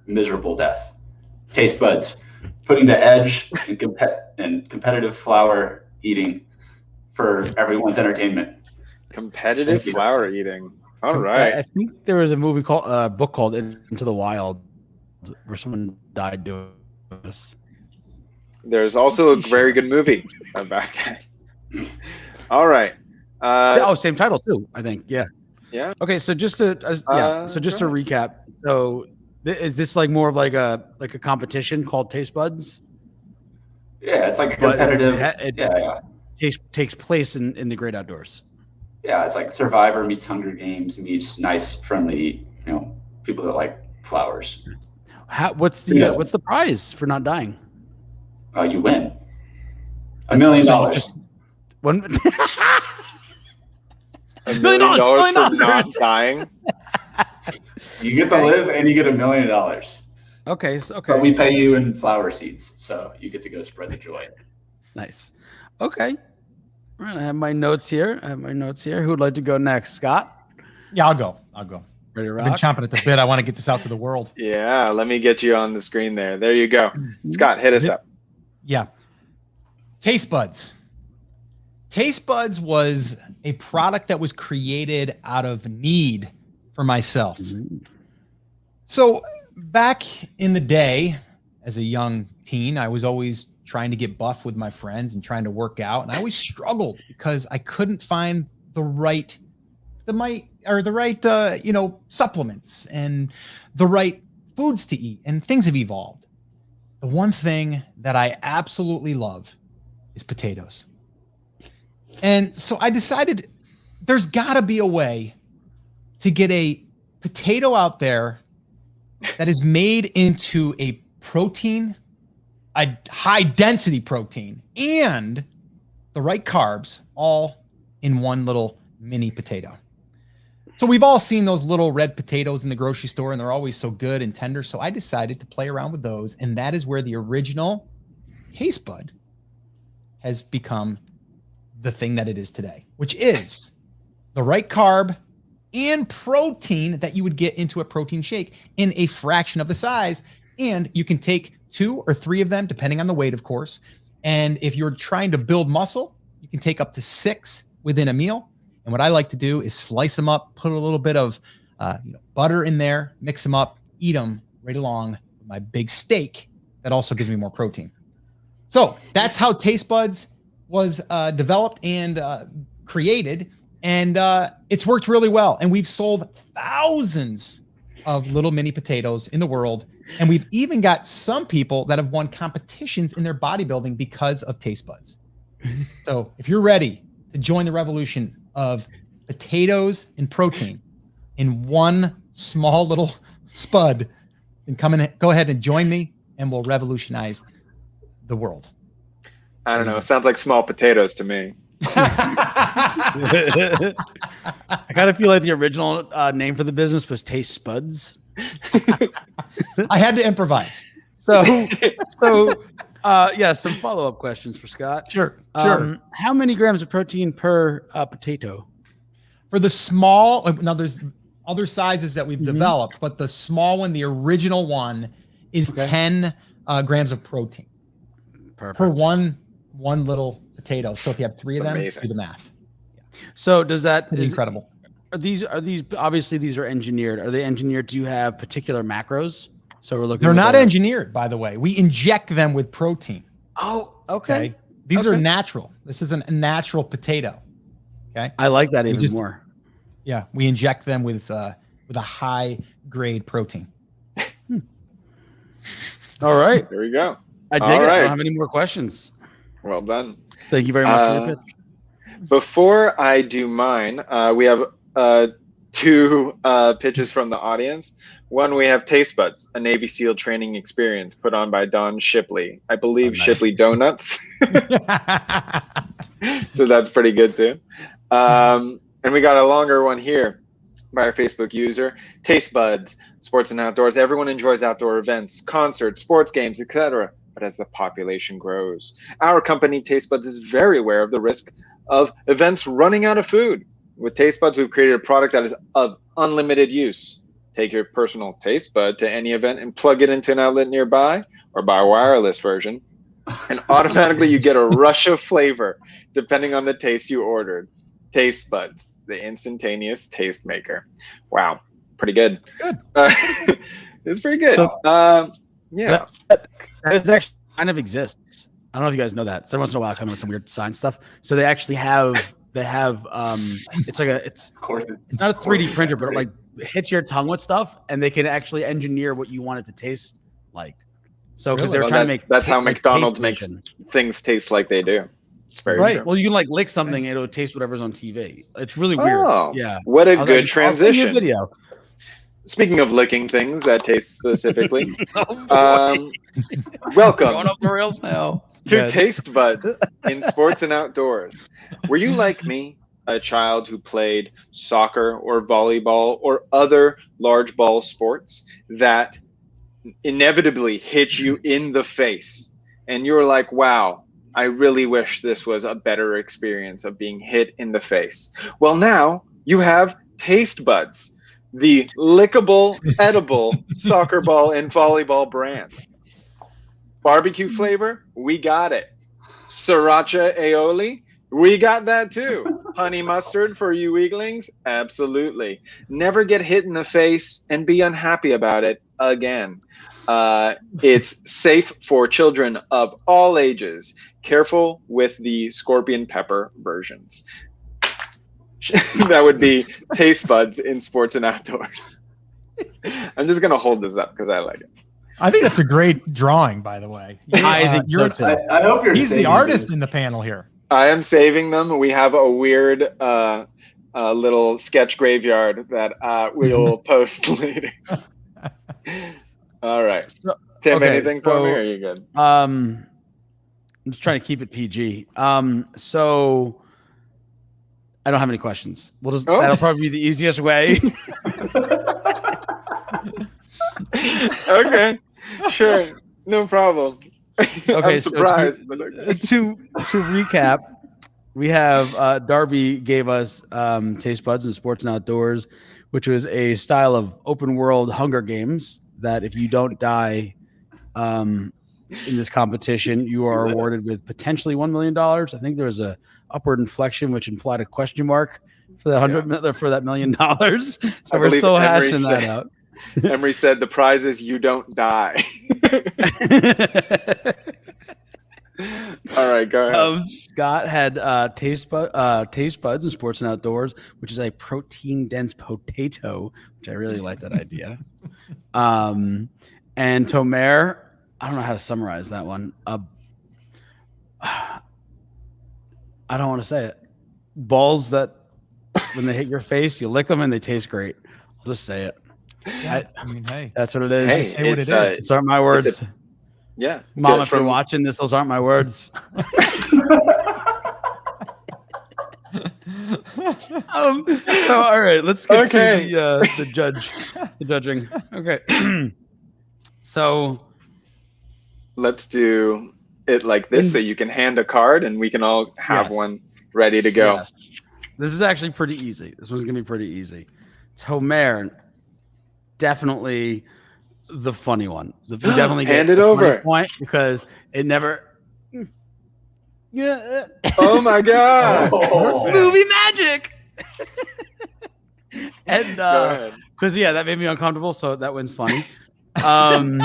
miserable death. Taste Buds, putting the edge in competitive flower eating for everyone's entertainment. Competitive flower eating. All right. I think there was a book called Into the Wild where someone died doing this. There's also a very good movie about that. All right. Same title too, I think. Yeah. Yeah. Okay, so just to recap, so is this like more of like a competition called Taste Buds? Yeah, it's like a competitive. takes place in the great outdoors. Yeah, it's like Survivor meets Hunger Games meets nice, friendly, people that like flowers. What's the prize for not dying? You win $1 million. So just one $1 million for not dying. You get to live and you get $1 million. Okay. But we pay you in flower seeds, so you get to go spread the joy. Nice. Okay. All right, I have my notes here. Who would like to go next? Scott? Yeah, I'll go. Ready to I've been rock? chomping at the bit. I want to get this out to the world. Yeah, let me get you on the screen there. There you go. Scott, hit us up. Yeah. Taste Buds. Taste Buds was a product that was created out of need for myself. So back in the day, as a young teen, I was always trying to get buff with my friends and trying to work out. And I always struggled because I couldn't find the right supplements and the right foods to eat, and things have evolved. The one thing that I absolutely love is potatoes. And so I decided there's gotta be a way to get a potato out there that is made into a protein, a high density protein, and the right carbs all in one little mini potato. So we've all seen those little red potatoes in the grocery store, and they're always so good and tender. So I decided to play around with those, and that is where the original Taste Bud has become the thing that it is today, which is the right carb and protein that you would get into a protein shake in a fraction of the size. And you can take 2 or 3 of them, depending on the weight, of course. And if you're trying to build muscle, you can take up to 6 within a meal. And what I like to do is slice them up, put a little bit of butter in there, mix them up, eat them right along with my big steak. That also gives me more protein. So that's how Taste Buds was developed and created. And it's worked really well. And we've sold thousands of little mini potatoes in the world. And we've even got some people that have won competitions in their bodybuilding because of Taste Buds. So if you're ready to join the revolution of potatoes and protein in one small little spud, then go ahead and join me, and we'll revolutionize the world. I don't know. It sounds like small potatoes to me. I kind of feel like the original name for the business was Taste Spuds. I had to improvise. So some follow-up questions for Scott. Sure. How many grams of protein per potato? For the small, now there's other sizes that we've developed, but the small one, the original one, is 10 grams of protein per one little potato. So if you have 3 of them, amazing. do the math. So does that It's incredible. Are these obviously these are engineered? Are they engineered to have particular macros? So we're looking. They're not engineered, by the way. We inject them with protein. Oh, okay. These are natural. This is a natural potato. Okay. I like that even more. Yeah, we inject them with a high grade protein. All right. There we go. I dig it. I don't have any more questions. Well done. Thank you very much for your pitch. Before I do mine, we have 2 pitches from the audience. One, we have Taste Buds, a Navy SEAL training experience put on by Don Shipley. I believe nice. Shipley Donuts. So that's pretty good too. And we got a longer one here by our Facebook user. Taste Buds, sports and outdoors. Everyone enjoys outdoor events, concerts, sports games, etc. But as the population grows, our company Taste Buds is very aware of the risk of events running out of food. With Taste Buds, we've created a product that is of unlimited use. Take your personal Taste Bud to any event and plug it into an outlet nearby, or buy a wireless version, and automatically you get a rush of flavor depending on the taste you ordered. Taste Buds, the instantaneous taste maker. Wow, pretty good. Good. It's pretty good. So, yeah. That actually kind of exists. I don't know if you guys know that. So every once in a while I come up with some weird science stuff. So they actually have it's like it's not a 3D printer, but it like hits your tongue with stuff, and they can actually engineer what you want it to taste like. So because they're trying to make that's how McDonald's makes things taste like they do. It's very Right. true. Well, you can like lick something and it'll taste whatever's on TV. It's really weird. Oh, Yeah. what a I'll, good like, I'll send you a transition. video. Speaking of licking things that taste specifically, Oh, boy. um, welcome Going off the rails now. to Good. Taste Buds in Sports and Outdoors. Were you like me, a child who played soccer or volleyball or other large ball sports that inevitably hit you in the face? And you were like, wow, I really wish this was a better experience of being hit in the face. Well, now you have Taste Buds, the lickable, edible soccer ball and volleyball brand. Barbecue flavor, we got it. Sriracha aioli, we got that too. Honey mustard for you weaklings, absolutely. Never get hit in the face and be unhappy about it again. It's safe for children of all ages. Careful with the scorpion pepper versions. That would be Taste Buds in Sports and Outdoors. I'm just gonna hold this up because I like it. I think that's a great drawing, by the way. I think so you're- too. I hope you're. He's the saving artist these. in the panel here. I am saving them. We have a weird little sketch graveyard that we'll post later. All right. So, Tim, okay, anything for so- me? Or are you good? I'm just trying to keep it PG. So I don't have any questions. We'll just Oh. that'll probably be the easiest way. Okay, sure, no problem. Okay, I'm so surprised. but okay. to recap, we have Darby gave us Taste Buds in Sports and Outdoors, which was a style of open world Hunger Games that if you don't die in this competition, you are awarded with potentially $1 million. I think there was a upward inflection which implied a question mark for that for that $1 million. So I we're believe still Emery hashing that said- out. Emery said the prize is you don't die. All right, go ahead. Scott had Taste Buds in Sports and Outdoors, which is a protein dense potato, which I really like that idea. And Tomer, I don't know how to summarize that one. I don't want to say it. Balls that when they hit your face, you lick them and they taste great. I'll just say it. Yeah, I mean, hey, That's what it is. Hey, say what it's, it is. These aren't my words. Yeah, Mom, so if you're watching this, those aren't my words. So all right, let's get Okay. to the judging. Okay. So let's do it like this, so you can hand a card and we can all have Yes. one ready to go. yes. This is actually pretty easy. This one's gonna be pretty easy. Tomer, definitely the funny one. You definitely Hand get it a funny over. point because it never. Yeah. Oh my god! Oh. Movie magic. And Go ahead. because that made me uncomfortable, so that one's funny. And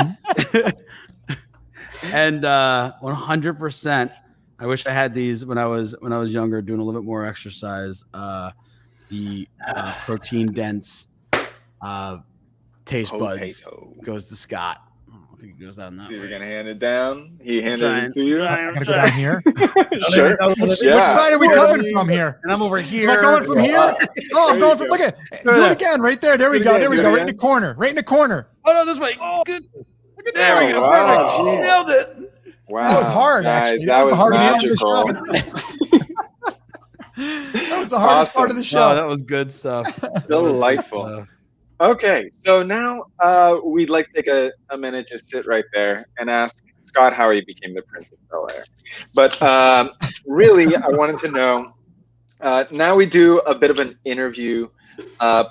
100%, I wish I had these when I was younger, doing a little bit more exercise. The protein dense Taste Buds Potato. goes to Scott. I think it goes down that See, way. we're gonna hand it down. He handed Trying, it to you. trying. I gotta go down here. Sure. Which Yeah. side are we Well, coming from here? And I'm over here. Am I going from here? Oh, I'm There going you from. go. Look at. Go Do there. it again, right there. There we Do it go. again, There we do it go. Right in again. the corner. Right in the corner. Oh no, this way. Oh, good. Look at There that. we go. Wow, Perfect. geez. Nailed it. Wow, That was hard, guys, actually. That was the hardest magical. part of the show. That was the hardest part of the Awesome. show. Oh, that was good stuff. Delightful. Okay, so now we'd like to take a minute, just sit right there and ask Scott how he became the Prince of Bel-Air. But really, I wanted to know, now we do a bit of an interview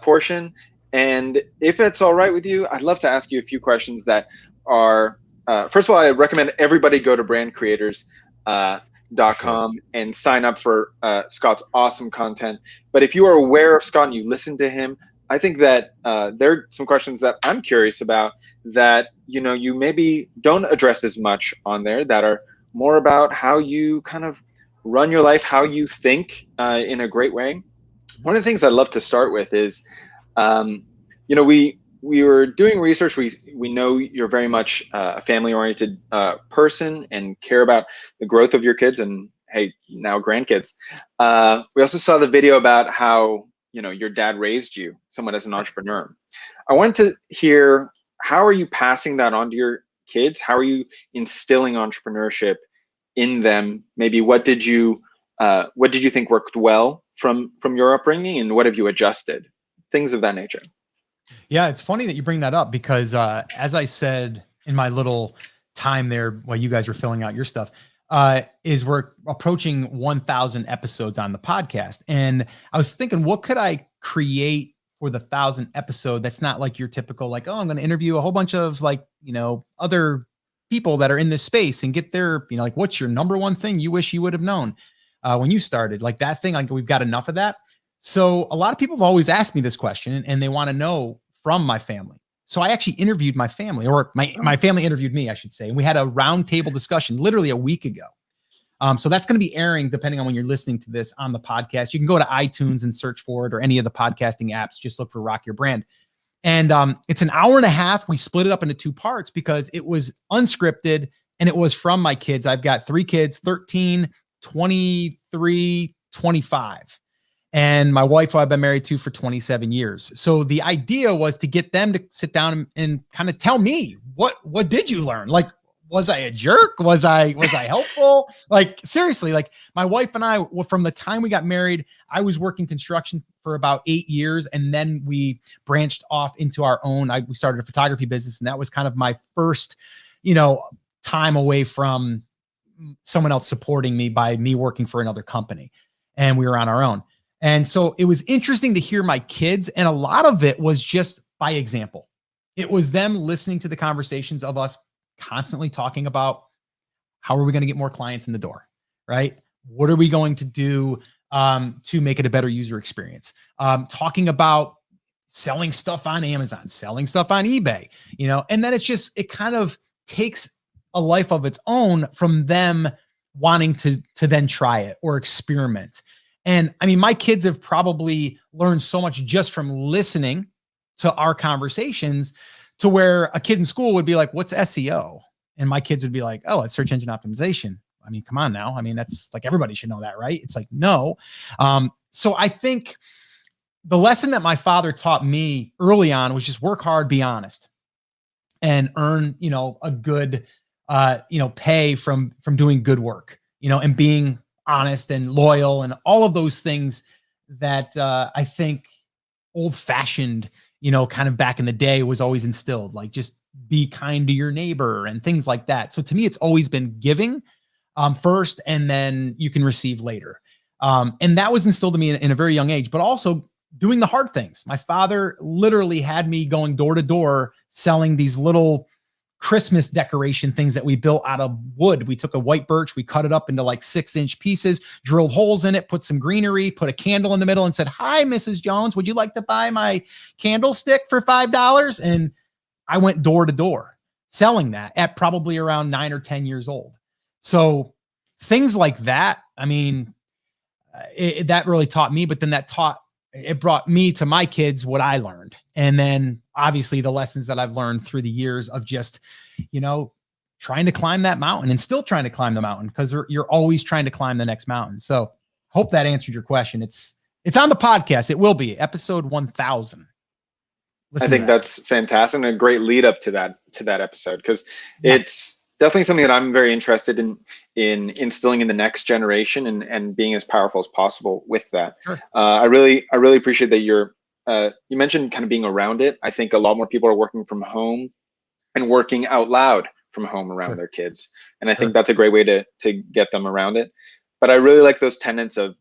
portion, and if it's all right with you, I'd love to ask you a few questions that are, first of all, I recommend everybody go to brandcreators.com and sign up for Scott's awesome content. But if you are aware of Scott and you listen to him, I think that there are some questions that I'm curious about that you maybe don't address as much on there, that are more about how you kind of run your life, how you think in a great way. One of the things I'd love to start with is, we were doing research. We know you're very much a family-oriented person and care about the growth of your kids and hey, now grandkids. We also saw the video about how, you know, your dad raised you somewhat as an entrepreneur. I wanted to hear, how are you passing that on to your kids? How are you instilling entrepreneurship in them? Maybe what did you think worked well from your upbringing, and what have you adjusted? Things of that nature. Yeah, it's funny that you bring that up because as I said in my little time there while you guys were filling out your stuff, is we're approaching 1,000 episodes on the podcast. And I was thinking, what could I create for the 1,000th episode that's not like your typical, like, oh, I'm going to interview a whole bunch of, like, you know, other people that are in this space and get their, you know, like, what's your number one thing you wish you would have known when you started? Like that thing, like we've got enough of that. So a lot of people have always asked me this question, and they want to know from my family. So I actually interviewed my family, or my family interviewed me, I should say. And we had a roundtable discussion literally a week ago. So that's going to be airing, depending on when you're listening to this, on the podcast. You can go to iTunes and search for it, or any of the podcasting apps. Just look for Rock Your Brand. And it's an hour and a half. We split it up into 2 parts because it was unscripted, and it was from my kids. I've got 3 kids, 13, 23, 25. And my wife, who I've been married to for 27 years. So the idea was to get them to sit down and kind of tell me, what did you learn? Like, was I a jerk? Was I helpful? Like, seriously, like my wife and I, from the time we got married, I was working construction for about 8 years. And then we branched off into our own, we started a photography business. And that was kind of my first, you know, time away from someone else supporting me by me working for another company. And we were on our own. And so it was interesting to hear my kids, and a lot of it was just by example. It was them listening to the conversations of us constantly talking about, how are we going to get more clients in the door, right? What are we going to do to make it a better user experience? Talking about selling stuff on Amazon, selling stuff on eBay, you know, and then it kind of takes a life of its own from them wanting to then try it or experiment. And I mean, my kids have probably learned so much just from listening to our conversations, to where a kid in school would be like, what's SEO? And my kids would be like, oh, it's search engine optimization. I mean, come on now. I mean, that's like, everybody should know that, right? It's like, no. So I think the lesson that my father taught me early on was just work hard, be honest, and earn, you know, a good, you know, pay from doing good work, you know, and being honest and loyal and all of those things that I think old fashioned, you know, kind of back in the day was always instilled, like just be kind to your neighbor and things like that. So to me, it's always been giving first, and then you can receive later. And that was instilled in me in a very young age, but also doing the hard things. My father literally had me going door to door selling these little Christmas decoration things that we built out of wood. We took a white birch, we cut it up into like 6-inch pieces, drilled holes in it, put some greenery, put a candle in the middle, and said, hi, Mrs. Jones, would you like to buy my candlestick for $5? And I went door to door selling that at probably around 9 or 10 years old. So things like that, I mean, that really taught me, but then it brought me to my kids what I learned. And then obviously the lessons that I've learned through the years of just, you know, trying to climb that mountain and still trying to climb the mountain, because you're always trying to climb the next mountain. So hope that answered your question. It's on the podcast. It will be episode 1,000. I think that's fantastic, and a great lead up to that episode, because it's definitely something that I'm very interested in instilling in the next generation, and being as powerful as possible with that. Sure. I really appreciate that you mentioned kind of being around it. I think a lot more people are working from home and working out loud from home around their kids. And I think that's a great way to get them around it. But I really like those tenets of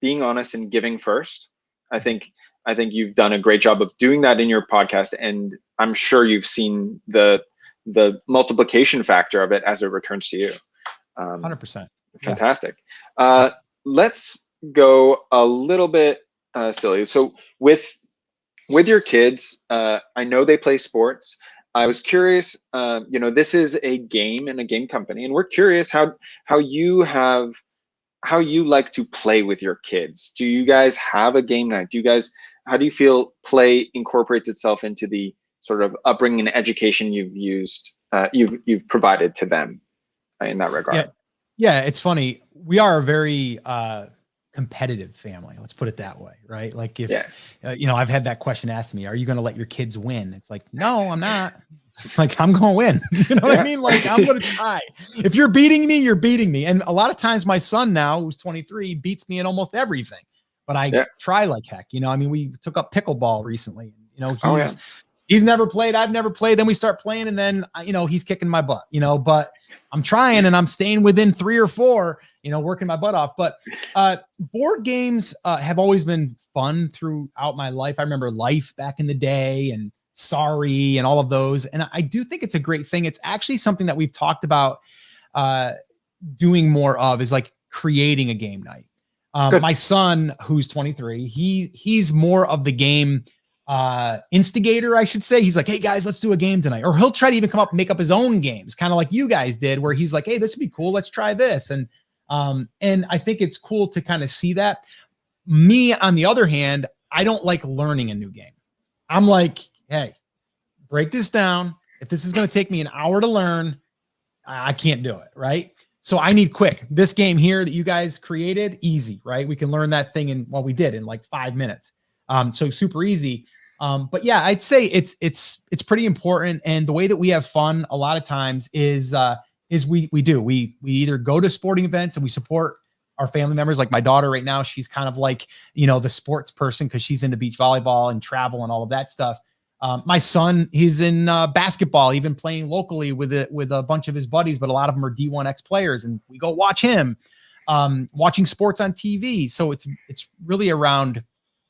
being honest and giving first. I think you've done a great job of doing that in your podcast, and I'm sure you've seen the multiplication factor of it as it returns to you. 100%. Fantastic. Let's go a little bit silly. So with your kids, I know they play sports. I was curious, you know, this is a game and a game company, and we're curious how you like to play with your kids. Do you guys have a game night? How do you feel play incorporates itself into the sort of upbringing and education you've provided to them in that regard? Yeah, it's funny. We are a very competitive family. Let's put it that way, right? Like if Yeah. I've had that question asked to me, "Are you going to let your kids win?" It's like, no, I'm not. Like I'm going to win. You know what I mean? Like I'm going to try. If you're beating me, you're beating me. And a lot of times, my son now, who's 23, beats me in almost everything. But I try like heck. I mean, we took up pickleball recently. Oh, yeah. He's never played. I've never played. Then we start playing, and then he's kicking my butt. But I'm trying, and I'm staying within 3 or 4. Working my butt off. But board games have always been fun throughout my life. I remember Life back in the day, and Sorry, and all of those. And I do think it's a great thing. It's actually something that we've talked about doing more of, is like creating a game night. My son, who's 23, he's more of the game instigator, I should say. He's like, hey guys, let's do a game tonight. Or he'll try to even come up and make up his own games, kind of like you guys did, where he's like, hey, this would be cool, let's try this. And I think it's cool to kind of see that. Me, on the other hand, I don't like learning a new game. I'm like, hey, break this down. If this is going to take me an hour to learn, I can't do it, right? So I need quick. This game here that you guys created, easy, right? We can learn that thing we did in like 5 minutes. So super easy. But yeah, I'd say it's pretty important. And the way that we have fun a lot of times is we either go to sporting events and we support our family members. Like my daughter right now, she's kind of like, the sports person, because she's into beach volleyball and travel and all of that stuff. My son, he's in basketball, even playing locally with a bunch of his buddies, but a lot of them are D1X players, and we go watch him, watching sports on TV. So it's really around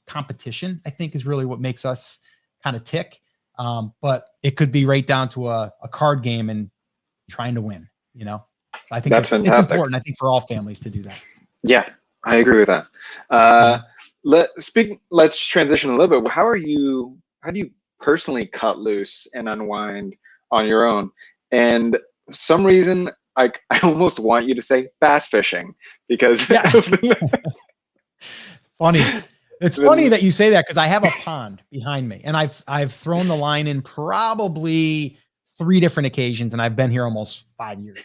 competition, I think, is really what makes us kind of tick. But it could be right down to a card game and trying to win, So I think that's fantastic. It's important, I think, for all families to do that. Yeah, I agree with that. Let's transition a little bit. How do you personally cut loose and unwind on your own? And for some reason, I almost want you to say bass fishing, because funny. It's funny that you say that, because I have a pond behind me, and I've thrown the line in probably 3 different occasions, and I've been here almost 5 years.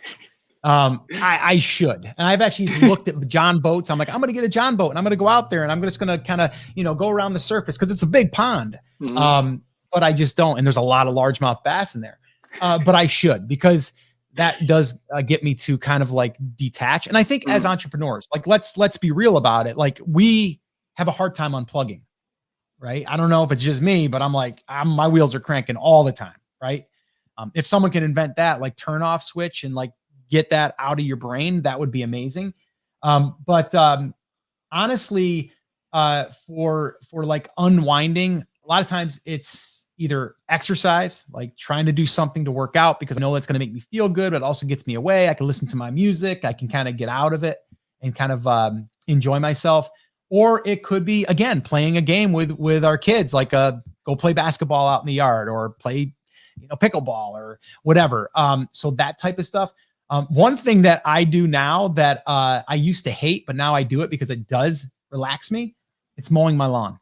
I should. And I've actually looked at John boats. I'm like, I'm going to get a John boat, and I'm going to go out there, and I'm just going to kind of, go around the surface, because it's a big pond. Mm-hmm. But I just don't. And there's a lot of largemouth bass in there. But I should, because that does get me to kind of like detach. And I think as entrepreneurs, like, let's be real about it. Like, we have a hard time unplugging, right? I don't know if it's just me, but I'm like, my wheels are cranking all the time, right? If someone can invent that, like turn off switch, and like get that out of your brain, that would be amazing. But honestly, for like unwinding, a lot of times it's either exercise, like trying to do something to work out, because I know it's going to make me feel good, but it also gets me away. I can listen to my music. I can kind of get out of it and kind of enjoy myself. Or it could be, again, playing a game with our kids, like go play basketball out in the yard, or play, pickleball or whatever. So that type of stuff. One thing that I do now that I used to hate, but now I do it because it does relax me, it's mowing my lawn.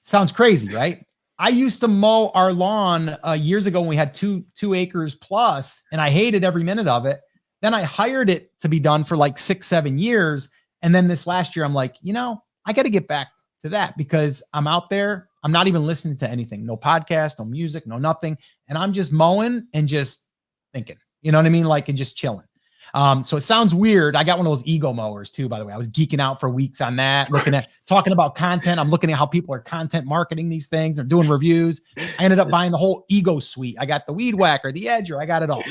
Sounds crazy, right? I used to mow our lawn years ago when we had two acres plus, and I hated every minute of it. Then I hired it to be done for like 6-7 years. And then this last year, I'm like, I got to get back to that, because I'm out there. I'm not even listening to anything, no podcast, no music, no nothing. And I'm just mowing and just thinking, you know what I mean? Like, and just chilling. So it sounds weird. I got one of those ego mowers too, by the way. I was geeking out for weeks on that, talking about content. I'm looking at how people are content marketing these things. They're doing reviews. I ended up buying the whole ego suite. I got the weed whacker, the edger. I got it all.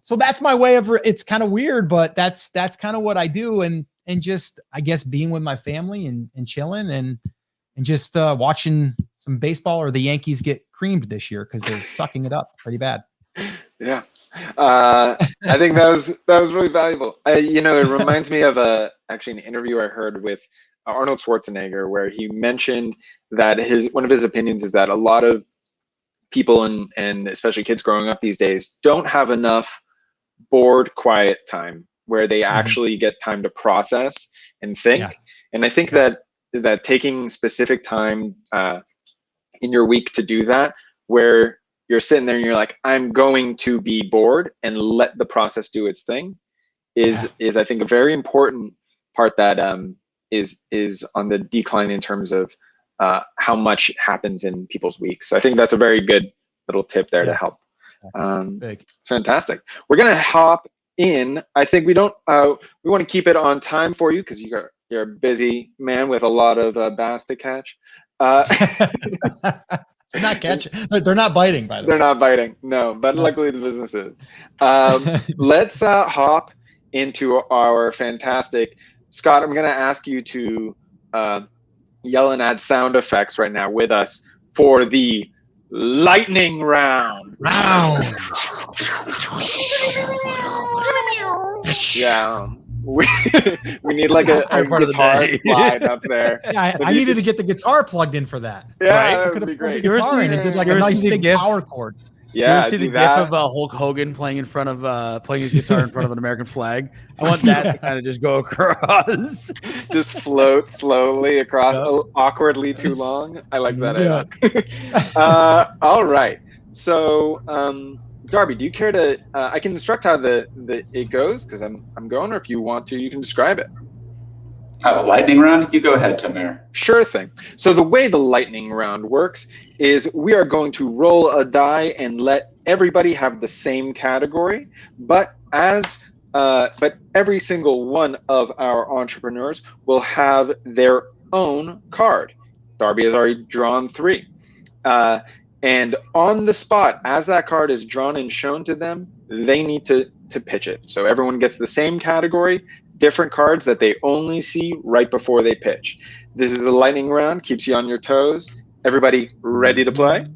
So that's my way of, it's kind of weird, but that's kind of what I do. And just, I guess, being with my family and chilling and just watching some baseball, or the Yankees get creamed this year because they're sucking it up pretty bad. Yeah. I think that was really valuable. It reminds me of actually an interview I heard with Arnold Schwarzenegger, where he mentioned that one of his opinions is that a lot of people and especially kids growing up these days don't have enough bored, quiet time where they actually get time to process and think. Yeah. And I think that taking specific time in your week to do that, where you're sitting there and you're like, I'm going to be bored, and let the process do its thing, is I think a very important part that is on the decline in terms of how much happens in people's weeks. So I think that's a very good little tip there to help. Big. Fantastic. We're gonna hop in. I think we don't. We want to keep it on time for you because you're a busy man with a lot of bass to catch. They're not catching. They're not biting, by the way. They're not biting. No, but luckily the business is. Let's hop into our fantastic. Scott, I'm gonna ask you to yell and add sound effects right now with us for the lightning round. Yeah. We need like a guitar slide up there. Yeah, I needed to get the guitar plugged in for that. Yeah, right? that would be great. The guitar in and did like a nice big power chord. Yeah, you ever see the gif of Hulk Hogan playing in front of playing his guitar in front of an American flag? I want that to kind of just go across. Just float slowly across, awkwardly too long. I like that. All right. So, Darby, do you care to? I can instruct how it goes because I'm going, or if you want to, you can describe it. Have a lightning round? You go ahead, Tamir. Sure thing. So the way the lightning round works is we are going to roll a die and let everybody have the same category, but every single one of our entrepreneurs will have their own card. Darby has already drawn 3. And on the spot, as that card is drawn and shown to them, they need to pitch it. So everyone gets the same category, different cards that they only see right before they pitch. This is a lightning round, keeps you on your toes. Everybody ready to play?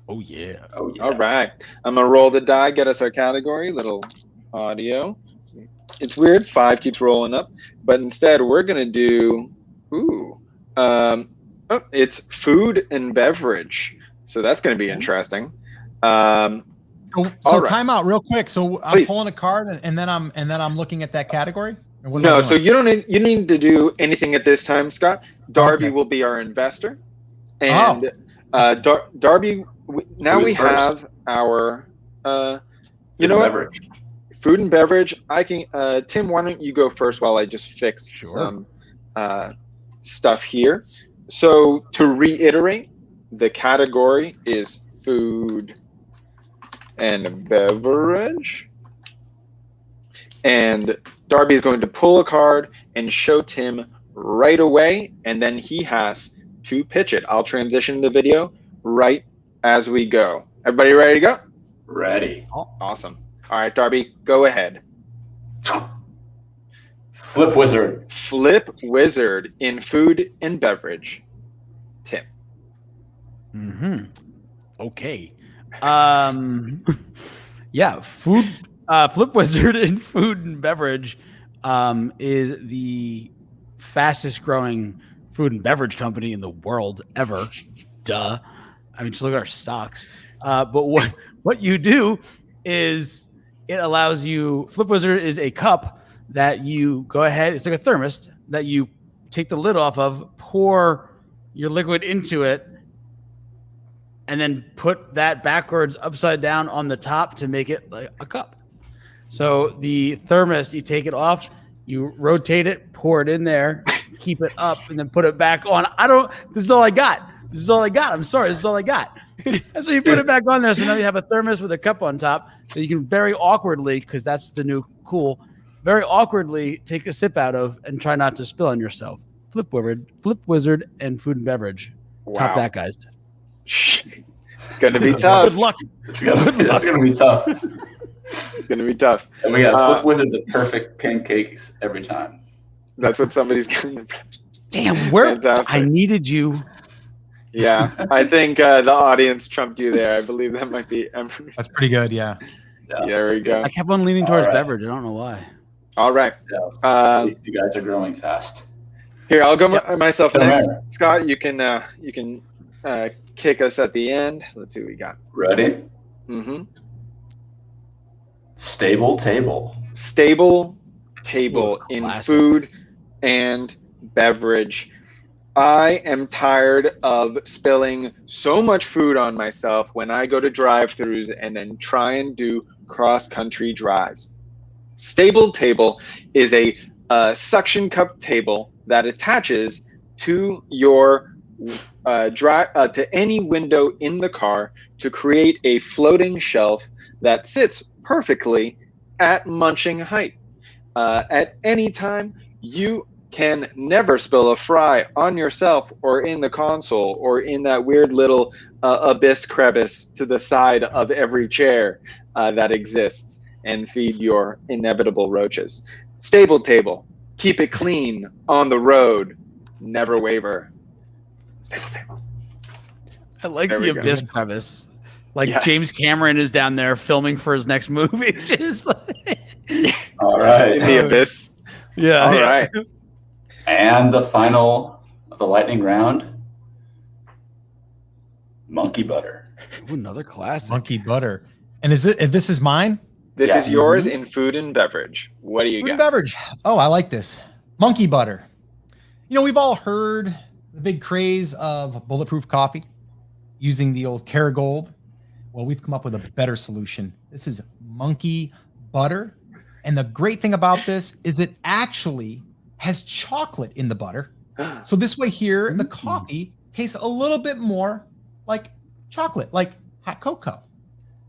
Oh yeah. Oh yeah. All right. I'm gonna roll the die, get us our category, little audio. It's weird, 5 keeps rolling up, but instead we're gonna do, it's food and beverage. So that's gonna be interesting. So time out real quick. So I'm Please. pulling a card and then I'm looking at that category. Or what am I No, doing? so you need to do anything at this time, Scott. Darby will be our investor, and Darby. Now we have our, you know what? Beverage. Food and beverage. I can. Tim, why don't you go first while I just fix some stuff here. So to reiterate, the category is food and beverage. And Darby is going to pull a card and show Tim right away, and then he has to pitch it. I'll transition the video right as we go. Everybody ready to go? Ready. Awesome. All right, Darby, go ahead. Flip Wizard. Flip Wizard in food and beverage. Tim. Okay. Yeah, Flip Wizard in food and beverage is the fastest growing food and beverage company in the world ever. Duh. I mean, just look at our stocks. But what you do is it allows you, Flip Wizard is a cup that you go ahead, it's like a thermos that you take the lid off of, pour your liquid into it, and then put that backwards upside down on the top to make it like a cup. So the thermos, you take it off, you rotate it, pour it in there, keep it up, and then put it back on. This is all I got. I'm sorry. This is all I got. That's why you put it back on there. So now you have a thermos with a cup on top. So you can very awkwardly, because that's the new cool, very awkwardly take a sip out of and try not to spill on yourself. Flip Wizard and food and beverage. Wow. Top that, guys. It's going to be tough. Good luck. It's gonna be tough. It's going to be tough. And we got Flip Wizard, the perfect pancakes every time. That's what somebody's going to. Damn, where Fantastic. I needed you. Yeah, I think the audience trumped you there. I believe that might be Emery. That's pretty good. Yeah. Yeah, there we go. I kept on leaning towards All right. beverage. I don't know why. All right. At least you guys are growing fast. Here, I'll go myself All next. right. Scott, you can kick us at the end. Let's see what we got. Ready? Mm-hmm. Stable table. Stable table in classic. food and beverage. I am tired of spilling so much food on myself when I go to drive-thrus and then try and do cross-country drives. Stable table is a suction cup table that attaches to your to any window in the car to create a floating shelf that sits perfectly at munching height. At any time, you can never spill a fry on yourself or in the console or in that weird little abyss crevice to the side of every chair that exists and feed your inevitable roaches. Stable table, keep it clean on the road, never waver. Stable table. I like There the we go. abyss crevice. Like Yes. James Cameron is down there filming for his next movie. Just like, All right. In the abyss. yeah. All yeah. right. And the final of the lightning round, monkey butter. Ooh, another classic. Monkey butter. And this is mine? This Yeah. is yours in food and beverage. What do you Food and got? beverage. Oh, I like this. Monkey butter. You know, we've all heard the big craze of bulletproof coffee using the old Kerrygold. Well, we've come up with a better solution. This is monkey butter. And the great thing about this is it actually has chocolate in the butter. So this way here, the coffee tastes a little bit more like chocolate, like hot cocoa.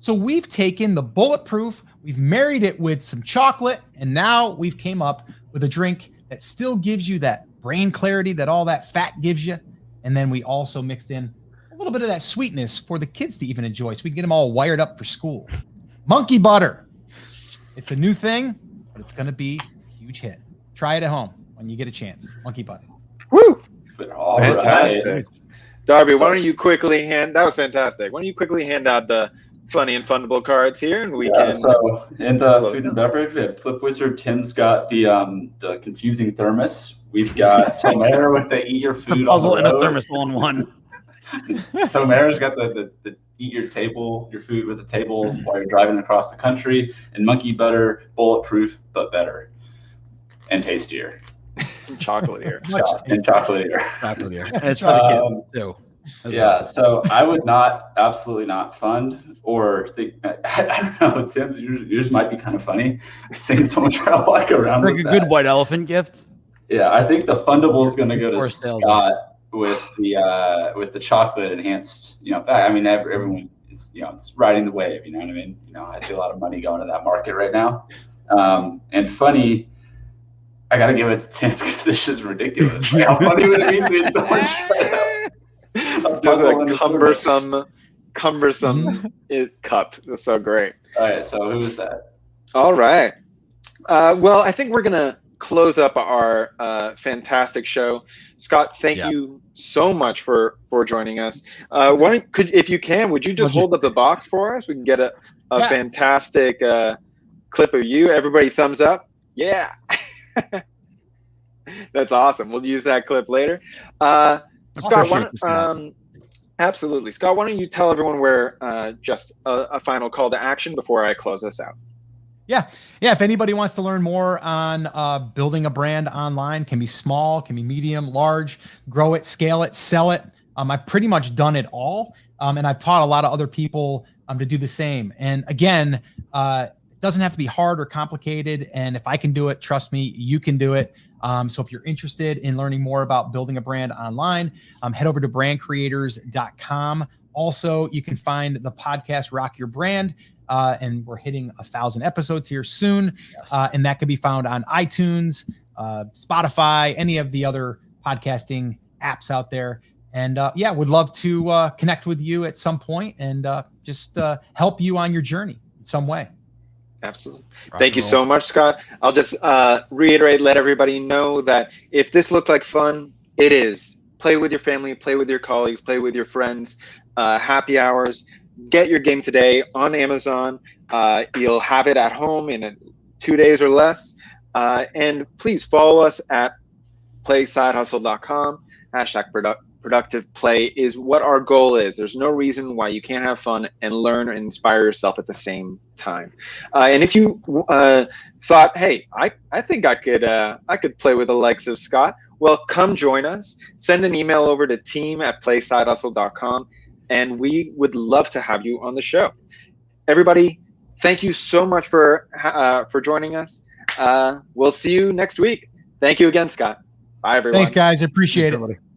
So we've taken the bulletproof, we've married it with some chocolate, and now we've came up with a drink that still gives you that brain clarity that all that fat gives you. And then we also mixed in a little bit of that sweetness for the kids to even enjoy, so we can get them all wired up for school. Monkey butter. It's a new thing, but it's going to be a huge hit. Try it at home when you get a chance. Monkey butter. Woo! All Fantastic. right. Darby, why don't you quickly that was fantastic. Why don't you quickly hand out the funny and fundable cards here, and we Yeah, can. so in the food and beverage, we have Flip Wizard. Tim's got the confusing thermos. We've got Tomera with the eat your The food puzzle on and the a road. thermos all in one. Tomera's got the eat your food with a table while you're driving across the country, and monkey butter, bulletproof but better and tastier. Chocolate here. Much And chocolatier. Chocolatier. And it's for the kids too. as Yeah, well. so I would absolutely not fund or think. I don't know, Tim. Yours might be kind of funny. Seeing someone try to walk around Like with a that. good white elephant gift. Yeah, I think the fundable is going to go to Or sales. Scott with the chocolate enhanced. I mean, everyone is it's riding the wave. You know what I mean? I see a lot of money going to that market right now. And funny, I got to give it to Tim because this is ridiculous. Like, how funny would it be seeing someone try to Just puzzle in a the thermos? cumbersome cup. That's so great. All right, so who was that? All right. Well, I think we're gonna close up our fantastic show. Scott, thank you so much for joining us. If you can, would you just hold up the box for us? We can get a fantastic clip of you. Everybody, thumbs up. Yeah. That's awesome. We'll use that clip later. Scott, absolutely. Scott, why don't you tell everyone where just a final call to action before I close this out? Yeah. If anybody wants to learn more on building a brand online, can be small, can be medium, large, grow it, scale it, sell it. I've pretty much done it all. And I've taught a lot of other people to do the same. And again, it doesn't have to be hard or complicated. And if I can do it, trust me, you can do it. So if you're interested in learning more about building a brand online, head over to brandcreators.com. Also, you can find the podcast Rock Your Brand. And we're hitting 1,000 episodes here soon. Yes. And that can be found on iTunes, Spotify, any of the other podcasting apps out there. And would love to connect with you at some point and just help you on your journey in some way. Absolutely. Thank you so much, Scott. I'll just reiterate, let everybody know that if this looked like fun, it is. Play with your family, play with your colleagues, play with your friends, happy hours. Get your game today on Amazon. You'll have it at home in 2 days or less. And please follow us at playsidehustle.com. Productive play is what our goal is. There's no reason why you can't have fun and learn and inspire yourself at the same time. And if you thought, hey, I think I could play with the likes of Scott, well, come join us. Send an email over to team@playsidehustle.com, and we would love to have you on the show. Everybody, thank you so much for joining us. We'll see you next week. Thank you again, Scott. Bye, everyone. Thanks, guys. I appreciate Thanks, it. everybody.